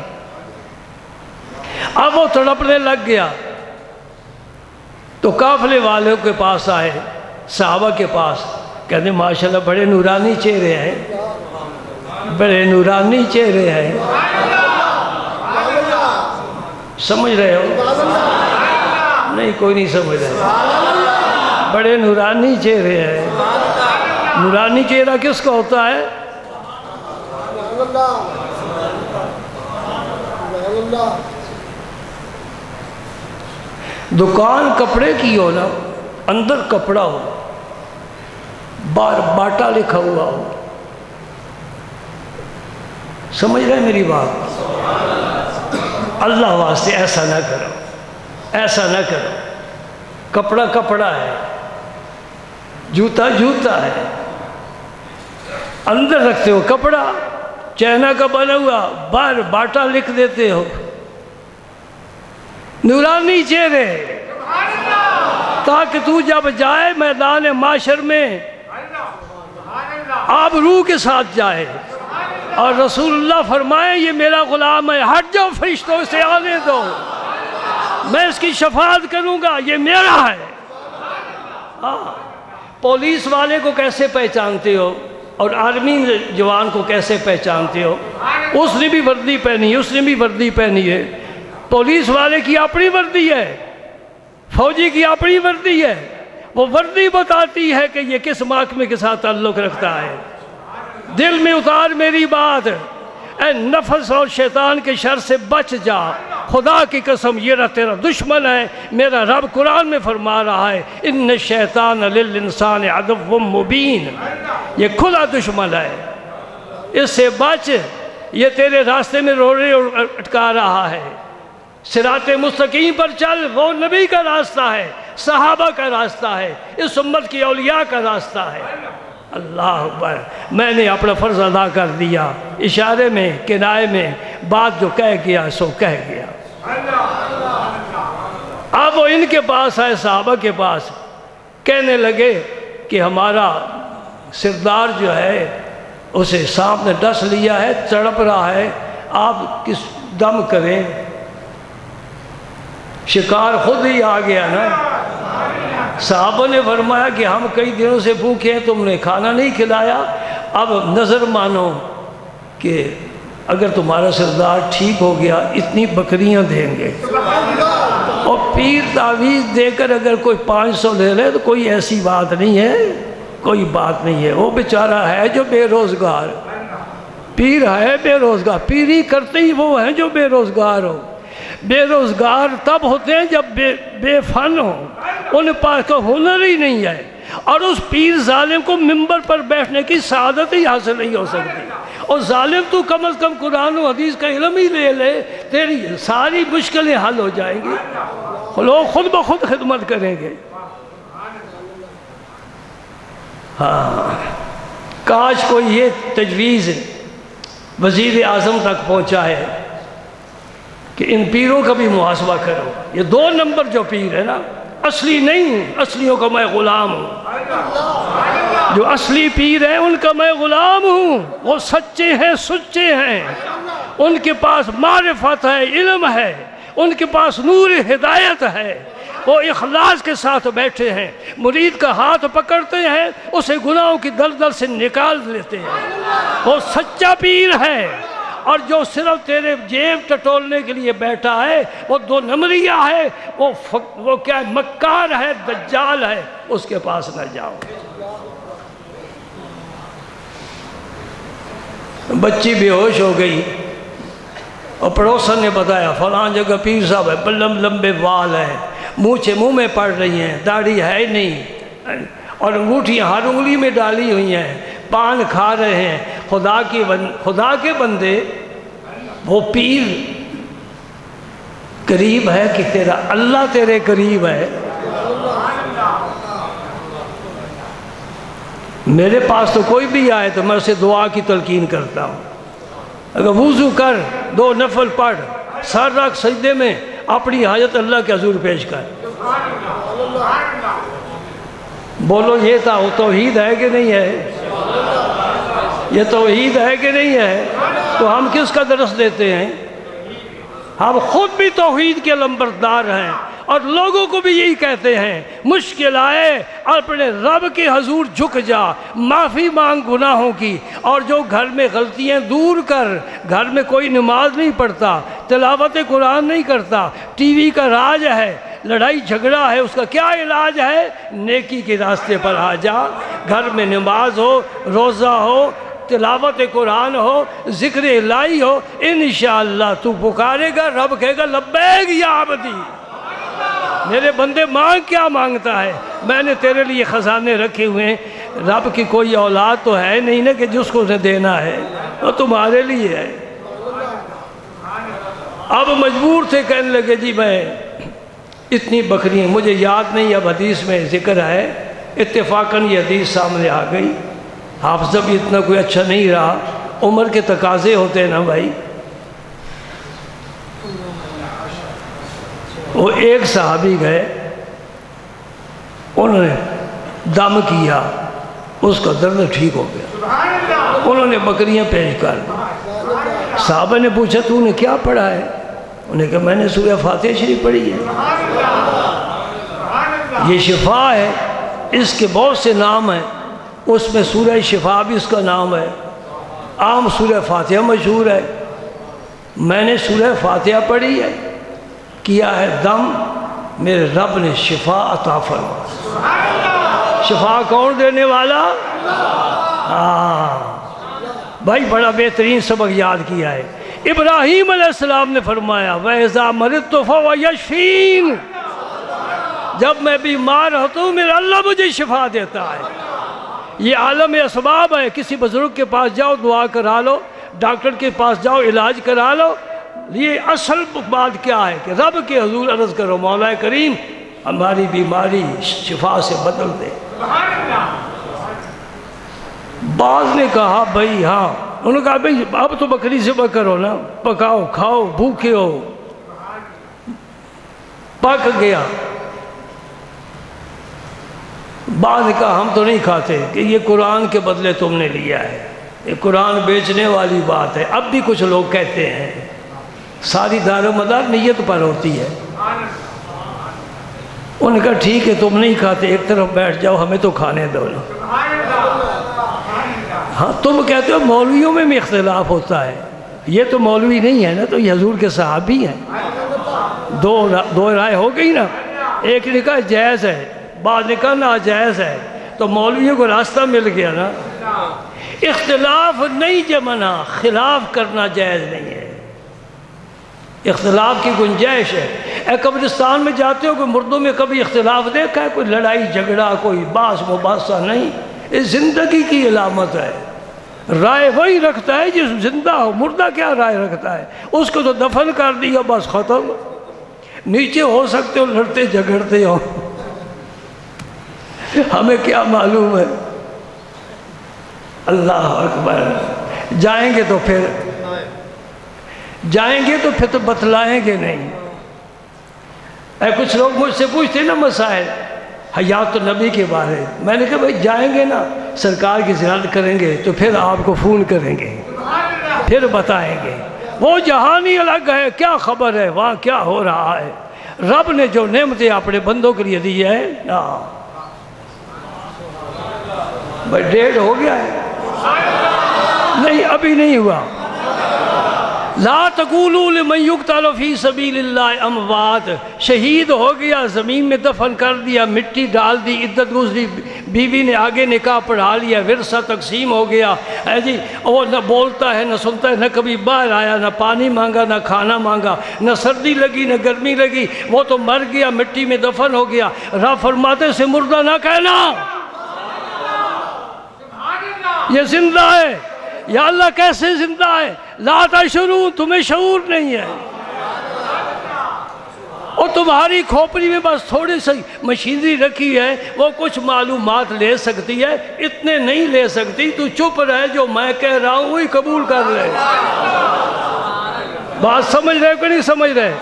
اب وہ تڑپنے لگ گیا، تو قافلے والوں کے پاس آئے، صحابہ کے پاس، کہتے ماشاءاللہ بڑے نورانی چہرے ہیں، بڑے نورانی چہرے ہیں، سمجھ رہے ہو؟ نہیں کوئی نہیں سمجھ رہا، بڑے نورانی چہرے ہیں۔ نورانی چہرہ کس کا ہوتا ہے؟ دکان کپڑے کی ہو نا، اندر کپڑا ہو، باہر باٹا لکھا ہوا ہو، سمجھ رہے میری بات؟ اللہ واسطے ایسا نہ کرو، ایسا نہ کرو۔ کپڑا کپڑا ہے، جوتا جوتا ہے، اندر رکھتے ہو کپڑا چائنا کا بنا ہوا، باہر باٹا لکھ دیتے ہو۔ نورانی چہرے، تاکہ تو جب جائے میدان معاشر میں آپ روح کے ساتھ جائے، اور رسول اللہ فرمائے یہ میرا غلام ہے، ہٹ جاؤ فرشتوں سے آنے دو، میں اس کی شفاعت کروں گا، یہ میرا ہے۔ پولیس والے کو کیسے پہچانتے ہو اور آرمی جوان کو کیسے پہچانتے ہو؟ اس نے بھی وردی پہنی ہے، اس نے بھی وردی پہنی ہے۔ پولیس والے کی اپنی وردی ہے، فوجی کی اپنی وردی ہے، وہ وردی بتاتی ہے کہ یہ کس محکمے کے ساتھ تعلق رکھتا ہے۔ دل میں اتار میری بات، اے نفس اور شیطان کے شر سے بچ جا، خدا کی قسم یہ تیرا دشمن ہے۔ میرا رب قرآن میں فرما رہا ہے ان الشیطان للانسان عدو مبین، یہ کھلا دشمن ہے، اس سے بچ، یہ تیرے راستے میں روڑے اٹکا رہا ہے۔ صراط مستقیم پر چل، وہ نبی کا راستہ ہے، صحابہ کا راستہ ہے، اس امت کی اولیاء کا راستہ ہے۔ اللہ اکبر، میں نے اپنا فرض ادا کر دیا، اشارے میں کنائے میں بات جو کہہ گیا سو کہہ گیا۔ اب وہ ان کے پاس آئے، صحابہ کے پاس، کہنے لگے کہ ہمارا سردار جو ہے اسے سانپ نے ڈس لیا ہے، تڑپ رہا ہے، آپ کس دم کریں۔ شکار خود ہی آ گیا نا۔ صحابہ نے فرمایا کہ ہم کئی دنوں سے بھوکے ہیں، تم نے کھانا نہیں کھلایا، اب نظر مانو کہ اگر تمہارا سردار ٹھیک ہو گیا اتنی بکریاں دیں گے، اور پیر تعویذ دے کر اگر کوئی 500 لے لے تو کوئی ایسی بات نہیں ہے، کوئی بات نہیں ہے۔ وہ بیچارہ ہے جو بے روزگار، پیر ہے بے روزگار، پیری کرتے ہی وہ ہیں جو بے روزگار ہو۔ بے روزگار تب ہوتے ہیں جب بے فن ہو، ان پاس کا ہنر ہی نہیں ہے، اور اس پیر ظالم کو منبر پر بیٹھنے کی سعادت ہی حاصل نہیں ہو سکتی۔ اور ظالم تو کم از کم قرآن و حدیث کا علم ہی لے لے، تیری ساری مشکلیں حل ہو جائیں گی، لوگ خود بخود خدمت کریں گے۔ ہاں، کاش کوئی یہ تجویز وزیر اعظم تک پہنچا ہے کہ ان پیروں کا بھی محاسبہ کرو۔ یہ 2 نمبر جو پیر ہے نا، اصلی نہیں، اصلیوں کا میں غلام ہوں۔ جو اصلی پیر ہیں ان کا میں غلام ہوں، وہ سچے ہیں، سچے ہیں، ان کے پاس معرفت ہے، علم ہے، ان کے پاس نور ہدایت ہے، وہ اخلاص کے ساتھ بیٹھے ہیں، مرید کا ہاتھ پکڑتے ہیں، اسے گناہوں کی دلدل سے نکال لیتے ہیں، وہ سچا پیر ہے۔ اور جو صرف تیرے جیب ٹٹولنے کے لیے بیٹھا ہے وہ 2 نمبریہ ہے، وہ کیا ہے، مکار ہے، دجال ہے، اس کے پاس نہ جاؤ۔ بچی بے ہوش ہو گئی اور پڑوسن نے بتایا فلاں جگہ پیر صاحب ہے، لمبے وال ہیں، منہ میں پڑ رہی ہیں، داڑھی ہے نہیں، اور انگوٹھیاں ہر انگلی میں ڈالی ہوئی ہیں، پان کھا رہے ہیں۔ خدا کے بندے، وہ پیر قریب ہے کہ تیرا اللہ تیرے قریب ہے؟ میرے پاس تو کوئی بھی آئے تو میں اسے دعا کی تلقین کرتا ہوں، اگر وضو کر 2 نفل پڑھ، سر رکھ سجدے میں، اپنی حاجت اللہ کے حضور پیش کر۔ بولو یہ توحید ہے کہ نہیں ہے؟ یہ توحید ہے کہ نہیں ہے؟ تو ہم کس کا درس دیتے ہیں؟ ہم خود بھی توحید کے لمبردار ہیں، اور لوگوں کو بھی یہی کہتے ہیں، مشکل آئے اپنے رب کے حضور جھک جا، معافی مانگ گناہوں کی، اور جو گھر میں غلطیاں دور کر۔ گھر میں کوئی نماز نہیں پڑھتا، تلاوت قرآن نہیں کرتا، ٹی وی کا راج ہے، لڑائی جھگڑا ہے، اس کا کیا علاج ہے؟ نیکی کے راستے پر آ جا، گھر میں نماز ہو، روزہ ہو، تلاوت قرآن ہو، ذکر الہی ہو، انشاءاللہ تو پکارے گا، رب کہے گا لبیک یا عبدی، میرے بندے مانگ کیا مانگتا ہے، میں نے تیرے لیے خزانے رکھے ہوئے ہیں۔ رب کی کوئی اولاد تو ہے نہیں نا کہ جس کو اسے دینا ہے، وہ تمہارے لیے ہے۔ اب مجبور تھے، کہنے لگے جی میں اتنی بکریاں، مجھے یاد نہیں اب حدیث میں ذکر ہے، اتفاقاً یہ حدیث سامنے آ گئی، حافظہ بھی اتنا کوئی اچھا نہیں رہا، عمر کے تقاضے ہوتے ہیں نا بھائی۔ وہ ایک صحابی گئے، انہوں نے دم کیا، اس کا درد ٹھیک ہو گیا، انہوں نے بکریاں پیش کر دی۔ صحابہ نے پوچھا تو نے کیا پڑھا ہے؟ انہوں نے کہا میں نے سورہ فاتحہ شریف پڑھی ہے۔ یہ شفا ہے، اس کے بہت سے نام ہیں، اس میں سورہ شفا بھی اس کا نام ہے، عام سورہ فاتحہ مشہور ہے۔ میں نے سورہ فاتحہ پڑھی ہے، کیا ہے دم، میرے رب نے شفا عطا فرمایا۔ شفا کون دینے والا؟ بھائی بڑا بہترین سبق یاد کیا ہے۔ ابراہیم علیہ السلام نے فرمایا وَإِذَا مَرِضْتُ فَهُوَ يَشْفِينِ، جب میں بیمار ہوتا ہوں میرا اللہ مجھے شفا دیتا ہے۔ یہ عالم اسباب ہے، کسی بزرگ کے پاس جاؤ دعا کرا لو، ڈاکٹر کے پاس جاؤ علاج کرا لو، یہ اصل بات کیا ہے کہ رب کے حضور عرض کرو مولا کریم ہماری بیماری شفا سے بدل دے۔ بعض نے کہا بھائی ہاں، انہوں نے کہا بھائی اب تو بکری ذبح کرو نا، پکاؤ کھاؤ، بھوکے ہو، پک گیا۔ بعض نے کہا ہم تو نہیں کھاتے، کہ یہ قرآن کے بدلے تم نے لیا ہے، یہ قرآن بیچنے والی بات ہے۔ اب بھی کچھ لوگ کہتے ہیں، ساری دار و مدار نیت پر ہوتی ہے۔ انہوں نے کہا ٹھیک ہے تم نہیں کھاتے، ایک طرف بیٹھ جاؤ، ہمیں تو کھانے دو نا۔ ہاں تم کہتے ہو مولویوں میں بھی اختلاف ہوتا ہے، یہ تو مولوی نہیں ہے نا، تو یہ حضور کے صحابی ہیں۔ دو رائے ہو گئی نا، ایک نے کہا جائز ہے، بعد نے کہا ناجائز ہے، تو مولویوں کو راستہ مل گیا نا۔ اختلاف نہیں جمنا، خلاف کرنا جائز نہیں ہے، اختلاف کی گنجائش ہے۔ اے قبرستان میں جاتے ہو، کوئی مردوں میں کبھی اختلاف دیکھا ہے؟ کوئی لڑائی جھگڑا، کوئی باس مباحثہ نہیں، یہ زندگی کی علامت ہے۔ رائے وہی رکھتا ہے جو زندہ ہو، مردہ کیا رائے رکھتا ہے؟ اس کو تو دفن کر دیا بس ختم۔ نیچے ہو سکتے ہو لڑتے جھگڑتے ہو، ہمیں کیا معلوم ہے؟ اللہ اکبر۔ جائیں گے تو بتلائیں گے نہیں۔ اے کچھ لوگ مجھ سے پوچھتے نا مسائل حیات النبی کے بارے، میں نے کہا بھائی جائیں گے نا سرکار کی زیارت کریں گے تو پھر آپ کو فون کریں گے، پھر بتائیں گے۔ وہ جہان ہی الگ ہے، کیا خبر ہے وہاں کیا ہو رہا ہے؟ رب نے جو نعمتیں اپنے بندوں کے لیے دی ہے نا۔ بھائی ڈیٹ ہو گیا ہے؟ نہیں ابھی نہیں ہوا۔ لا تقولوا لمن يقتل فی سبیل اللہ اموات، شہید ہو گیا، زمین میں دفن کر دیا، مٹی ڈال دی، عدت گزری، بیوی نے آگے نکاح پڑھا لیا، ورثہ تقسیم ہو گیا ہے جی، وہ نہ بولتا ہے نہ سنتا ہے، نہ کبھی باہر آیا، نہ پانی مانگا، نہ کھانا مانگا، نہ سردی لگی نہ گرمی لگی، وہ تو مر گیا، مٹی میں دفن ہو گیا۔ رب فرماتے سے مردہ نہ کہنا، یہ زندہ ہے۔ یا اللہ کیسے زندہ ہے؟ لا تشعرون، تمہیں شعور نہیں ہے، اور تمہاری کھوپڑی میں بس تھوڑی سی مشینری رکھی ہے، وہ کچھ معلومات لے سکتی ہے، اتنے نہیں لے سکتی، تو چپ رہے، جو میں کہہ رہا ہوں وہی قبول کر لے۔ بات سمجھ رہے کہ نہیں سمجھ رہے؟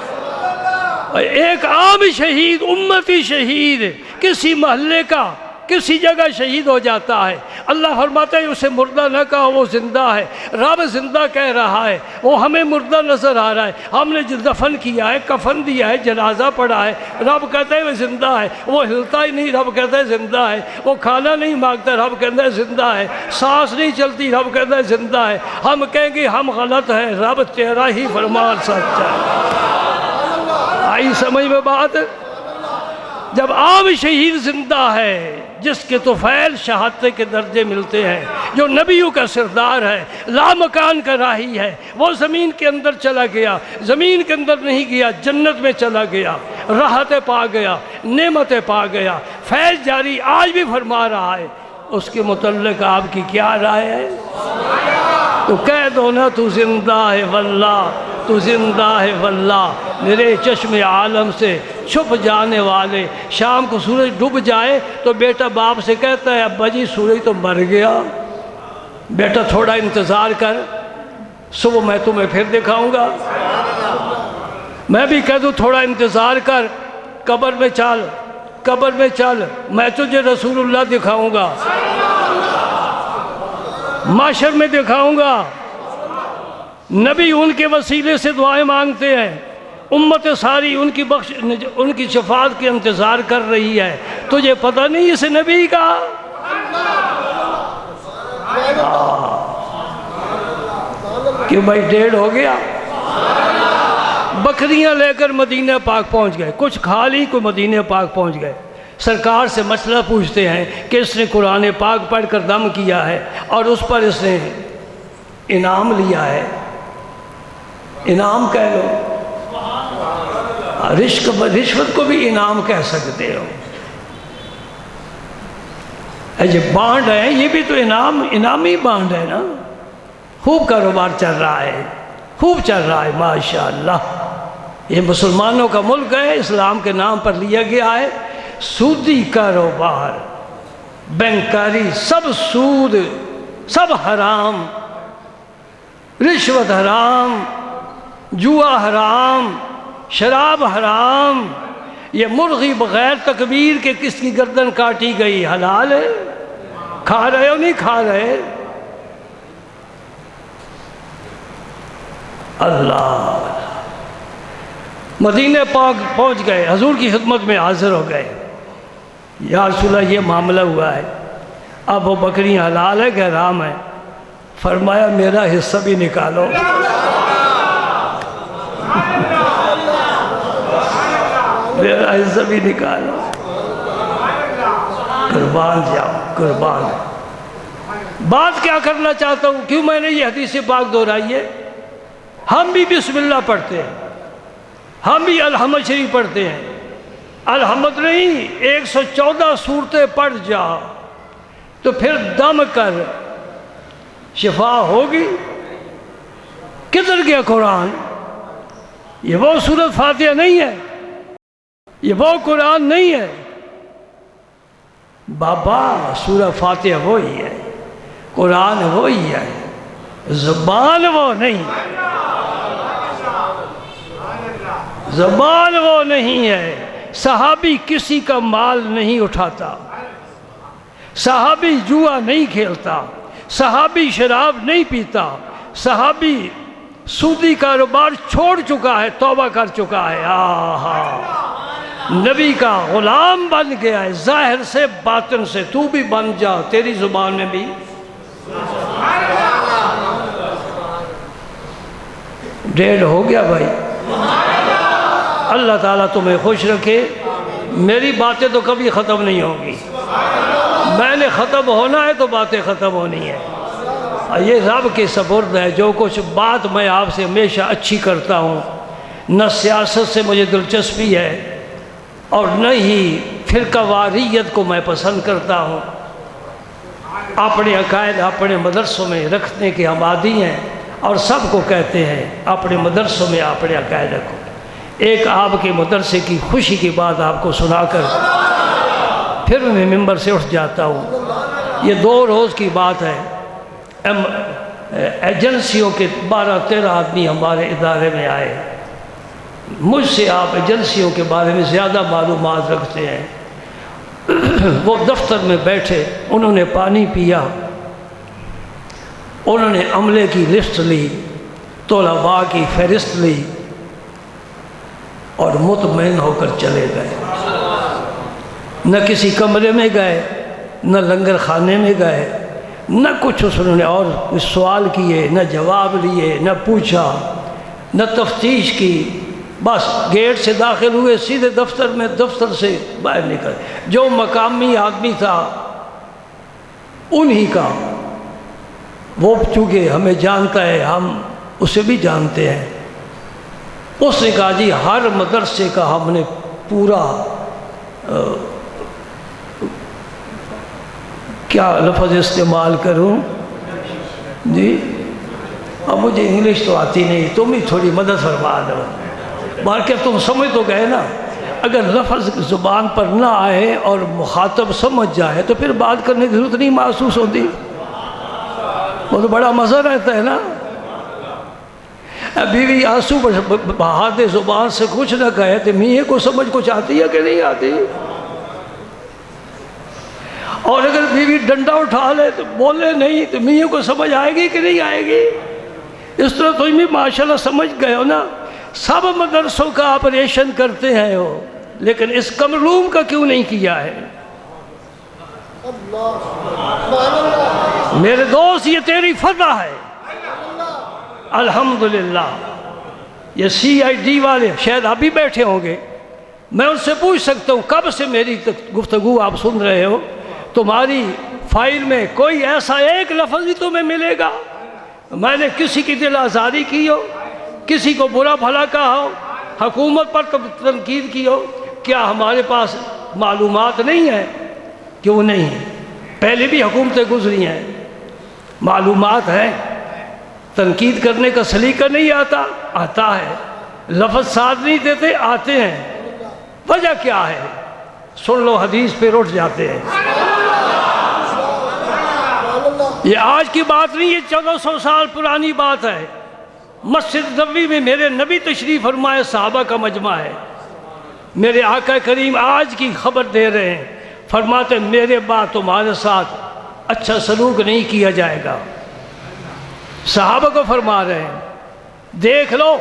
ایک عام شہید، امتی شہید، کسی محلے کا کسی جگہ شہید ہو جاتا ہے، اللہ فرماتا ہے اسے مردہ نہ کہو، وہ زندہ ہے۔ رب زندہ کہہ رہا ہے، وہ ہمیں مردہ نظر آ رہا ہے، ہم نے دفن کیا ہے، کفن دیا ہے، جنازہ پڑھا ہے، رب کہتا ہے وہ زندہ ہے۔ وہ ہلتا ہی نہیں، رب کہتا ہے زندہ ہے۔ وہ کھانا نہیں مانگتا، رب کہتا ہے زندہ ہے۔ سانس نہیں چلتی، رب کہتا ہے زندہ ہے۔ ہم کہیں گے ہم غلط ہیں، رب تیرا ہی فرمان سچا ہے۔ آئی سمجھ میں بات؟ جب عام شہید زندہ ہے جس کے طفیل شہادت کے درجے ملتے ہیں، جو نبیوں کا سردار ہے، لامکان کا راہی ہے، وہ زمین کے اندر چلا گیا، زمین کے اندر نہیں گیا، جنت میں چلا گیا، راحتیں پا گیا، نعمتیں پا گیا، فیض جاری آج بھی فرما رہا ہے، اس کے متعلق آپ کی کیا رائے ہے؟ تو کہہ دو نا تو زندہ ہے واللہ، تو زندہ ہے واللہ، میرے چشم عالم سے چھپ جانے والے۔ شام کو سورج ڈوب جائے تو بیٹا باپ سے کہتا ہے ابا جی سورج تو مر گیا، بیٹا تھوڑا انتظار کر، صبح میں تمہیں پھر دکھاؤں گا۔ میں بھی کہہ دوں تھوڑا انتظار کر، قبر میں چل، قبر میں چل، میں تجھے رسول اللہ دکھاؤں گا، معاشر میں دکھاؤں گا۔ نبی ان کے وسیلے سے دعائیں مانگتے ہیں، امت ساری ان کی شفاعت کے انتظار کر رہی ہے، تجھے پتہ نہیں اس نبی کا؟ کہ بھائی 1:30 ہو گیا، بکریاں لے کر مدینہ پاک پہنچ گئے، کچھ کھا لی، کوئی مدینہ پاک پہنچ گئے، سرکار سے مسئلہ پوچھتے ہیں کہ اس نے قرآن پاک پڑھ کر دم کیا ہے اور اس پر اس نے انعام لیا ہے، انعام کہہ لو، رشوت کو بھی انعام کہہ سکتے ہو، یہ بانڈ ہے، یہ بھی تو انعامی بانڈ ہے نا۔ خوب کاروبار چل رہا ہے، خوب چل رہا ہے ماشاءاللہ، یہ مسلمانوں کا ملک ہے، اسلام کے نام پر لیا گیا ہے، سودی کاروبار، بینکاری، سب سود، سب حرام، رشوت حرام، جوا حرام، شراب حرام، یہ مرغی بغیر تکبیر کے کس کی گردن کاٹی گئی حلال ہے؟ کھا رہے ہو نہیں کھا رہے؟ اللہ، مدینہ پاک پہنچ گئے، حضور کی خدمت میں حاضر ہو گئے، یا رسول اللہ یہ معاملہ ہوا ہے، اب وہ بکریاں حلال ہے کہ حرام ہے؟ فرمایا میرا حصہ بھی نکالو۔ میرا حصہ بھی نکالو، قربان جاؤ، قربان۔ بات کیا کرنا چاہتا ہوں، کیوں میں نے یہ حدیث پاک دہرائی ہے؟ ہم بھی بسم اللہ پڑھتے ہیں، ہم بھی الحمد شریف پڑھتے ہیں، الحمد نہیں 114 سورتیں پڑھ جا تو پھر دم کر، شفا ہوگی۔ کدھر گیا قرآن؟ یہ وہ سورت فاتحہ نہیں ہے، یہ وہ قرآن نہیں ہے بابا، سورہ فاتحہ وہی ہے، قرآن وہی ہے، زبان وہ نہیں، زبان وہ نہیں ہے۔ صحابی کسی کا مال نہیں اٹھاتا، صحابی جوا نہیں کھیلتا، صحابی شراب نہیں پیتا، صحابی سودی کاروبار چھوڑ چکا ہے، توبہ کر چکا ہے، نبی کا غلام بن گیا ہے، ظاہر سے باطن سے۔ تو بھی بن جا، تیری زبان میں بھی۔ 1:30 ہو گیا بھائی، اللہ تعالیٰ تمہیں خوش رکھے۔ میری باتیں تو کبھی ختم نہیں ہوگی، میں نے ختم ہونا ہے تو باتیں ختم ہونی ہے، یہ رب کے سپرد ہے۔ جو کچھ بات میں آپ سے ہمیشہ اچھی کرتا ہوں، نہ سیاست سے مجھے دلچسپی ہے اور نہ ہی فرقہ واریت کو میں پسند کرتا ہوں، اپنے عقائد اپنے مدرسوں میں رکھنے کے ہم عادی ہیں، اور سب کو کہتے ہیں اپنے مدرسوں میں اپنے عقائد رکھو۔ ایک آپ کے مدرسے کی خوشی کی بات آپ کو سنا کر پھر میں ممبر سے اٹھ جاتا ہوں۔ یہ 2 روز کی بات ہے، ایجنسیوں کے 12-13 آدمی ہمارے ادارے میں آئے، مجھ سے آپ ایجنسیوں کے بارے میں زیادہ معلومات رکھتے ہیں۔ وہ دفتر میں بیٹھے، انہوں نے پانی پیا، انہوں نے عملے کی لسٹ لی، طلباء کی فہرست لی اور مطمئن ہو کر چلے گئے۔ نہ کسی کمرے میں گئے، نہ لنگر خانے میں گئے، نہ کچھ انہوں نے اور سوال کیے، نہ جواب لیے، نہ پوچھا، نہ تفتیش کی، بس گیٹ سے داخل ہوئے سیدھے دفتر میں، دفتر سے باہر نکل، جو مقامی آدمی تھا انہی کا، وہ چونکہ ہمیں جانتا ہے ہم اسے بھی جانتے ہیں، اس نے کہا جی ہر مدرسے کا ہم نے پورا کیا لفظ استعمال کروں جی، اب مجھے انگلش تو آتی نہیں، تم ہی تھوڑی مدد فرما دو، بلکہ تم سمجھ تو گئے نا، اگر لفظ زبان پر نہ آئے اور مخاطب سمجھ جائے تو پھر بات کرنے کی ضرورت نہیں محسوس ہوتی، وہ تو بڑا مزہ رہتا ہے نا۔ بیوی آنسو بہاتے زبان سے کچھ نہ کہے تو میاں کو سمجھ کچھ آتی ہے کہ نہیں آتی، اور اگر بیوی ڈنڈا اٹھا لے تو بولے نہیں تو میاں کو سمجھ آئے گی کہ نہیں آئے گی۔ اس طرح تم بھی ماشاءاللہ سمجھ گئے ہو نا، سب مدرسوں کا آپریشن کرتے ہیں ہو، لیکن اس کمروم کا کیوں نہیں کیا ہے؟ میرے دوست یہ تیری فتح ہے الحمدللہ۔ یہ سی آئی ڈی والے شاید آپ بھی بیٹھے ہوں گے، میں ان سے پوچھ سکتا ہوں کب سے میری گفتگو آپ سن رہے ہو، تمہاری فائل میں کوئی ایسا ایک لفظ بھی تمہیں ملے گا میں نے کسی کی دل آزاری کی ہو، کسی کو برا بھلا کہا ہو، حکومت پر تنقید کی ہو؟ کیا ہمارے پاس معلومات نہیں ہے؟ کیوں نہیں ہے؟ پہلے بھی حکومتیں گزری ہیں، معلومات ہیں، تنقید کرنے کا سلیقہ نہیں آتا؟ آتا ہے، لفظ ساتھ نہیں دیتے؟ آتے ہیں، وجہ کیا ہے؟ سن لو حدیث پہ اٹھ جاتے ہیں۔ یہ آج کی بات نہیں، یہ 1400 سال پرانی بات ہے۔ مسجد نبوی میں میرے نبی تشریف فرمائے، صحابہ کا مجمع ہے، میرے آقا کریم آج کی خبر دے رہے ہیں، فرماتے میرے بعد تمہارے ساتھ اچھا سلوک نہیں کیا جائے گا۔ صحابہ کو فرما رہے ہیں، دیکھ لو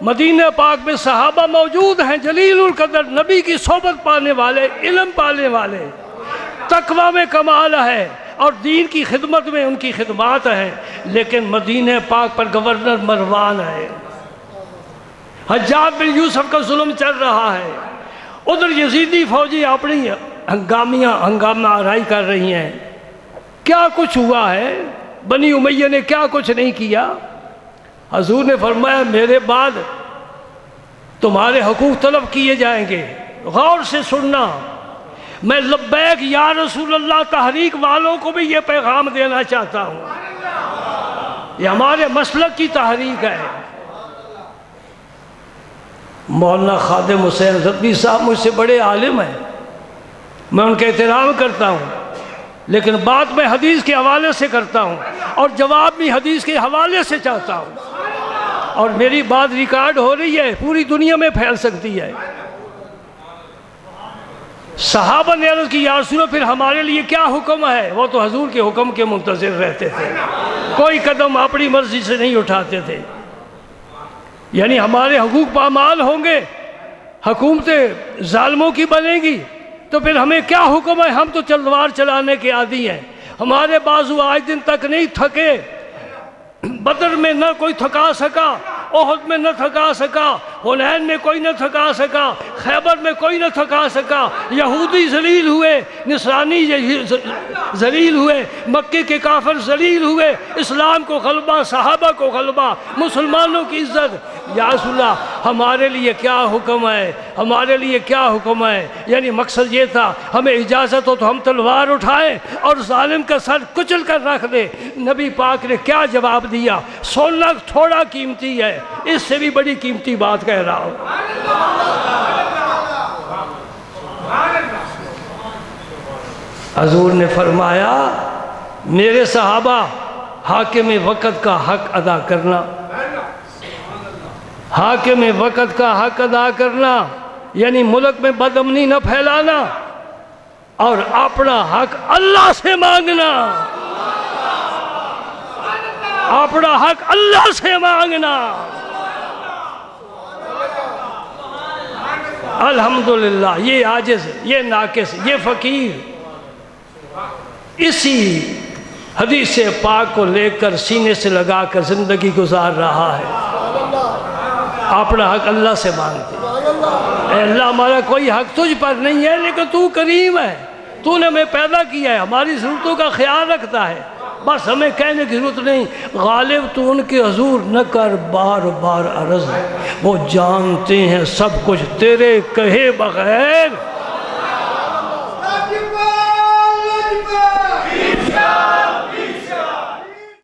مدینہ پاک میں صحابہ موجود ہیں جلیل القدر، نبی کی صحبت پانے والے، علم پانے والے، تقوی میں کمال ہے اور دین کی خدمت میں ان کی خدمات ہیں، لیکن مدینہ پاک پر گورنر مروان ہے، حجاج بن یوسف کا ظلم چل رہا ہے، ادھر یزیدی فوجی اپنی ہنگامہ آرائی کر رہی ہیں۔ کیا کچھ ہوا ہے؟ بنی امیہ نے کیا کچھ نہیں کیا؟ حضور نے فرمایا میرے بعد تمہارے حقوق طلب کیے جائیں گے، غور سے سننا۔ میں لبیک یا رسول اللہ تحریک والوں کو بھی یہ پیغام دینا چاہتا ہوں، یہ ہمارے مسلک کی تحریک ہے۔ مولانا خادم حسین رضوی صاحب مجھ سے بڑے عالم ہیں، میں ان کا احترام کرتا ہوں، لیکن بات میں حدیث کے حوالے سے کرتا ہوں اور جواب بھی حدیث کے حوالے سے چاہتا ہوں، اور میری بات ریکارڈ ہو رہی ہے، پوری دنیا میں پھیل سکتی ہے۔ صحابہ نے عرض کی یا رسول اللہ پھر ہمارے لیے کیا حکم ہے؟ وہ تو حضور کے حکم کے منتظر رہتے تھے، کوئی قدم اپنی مرضی سے نہیں اٹھاتے تھے، یعنی ہمارے حقوق پامال ہوں گے، حکومتیں ظالموں کی بنیں گی تو پھر ہمیں کیا حکم ہے؟ ہم تو تلوار چلانے کے عادی ہیں، ہمارے بازو آج دن تک نہیں تھکے، بدر میں نہ کوئی تھکا سکا، احد میں نہ تھکا سکا، حنین میں کوئی نہ تھکا سکا، خیبر میں کوئی نہ تھکا سکا، یہودی ذلیل ہوئے، نصرانی ذلیل ہوئے، مکے کے کافر ذلیل ہوئے، اسلام کو غلبہ، صحابہ کو غلبہ، مسلمانوں کی عزت۔ یا رسول اللہ ہمارے لیے کیا حکم ہے؟ ہمارے لیے کیا حکم ہے؟ یعنی مقصد یہ تھا ہمیں اجازت ہو تو ہم تلوار اٹھائیں اور ظالم کا سر کچل کر رکھ دیں۔ نبی پاک نے کیا جواب دیا؟ سونا تھوڑا قیمتی ہے، اس سے بھی بڑی قیمتی بات کہہ رہا ہوں۔ حضور نے فرمایا میرے صحابہ حاکم وقت کا حق ادا کرنا، حاکم وقت کا حق ادا کرنا یعنی ملک میں بدامنی نہ پھیلانا اور اپنا حق اللہ سے مانگنا، اپنا حق اللہ سے مانگنا۔ الحمدللہ یہ عاجز، یہ ناقص، یہ فقیر اسی حدیث پاک کو لے کر سینے سے لگا کر زندگی گزار رہا ہے۔ اپنا حق اللہ سے مانگتے ہیں۔ اے اللہ ہمارا کوئی حق تجھ پر نہیں ہے، لیکن تو کریم ہے، تو نے ہمیں پیدا کیا ہے، ہماری ضرورتوں کا خیال رکھتا ہے، بس ہمیں کہنے کی ضرورت نہیں۔ غالب تو ان کے حضور نہ کر بار بار عرض، وہ جانتے ہیں سب کچھ تیرے کہے بغیر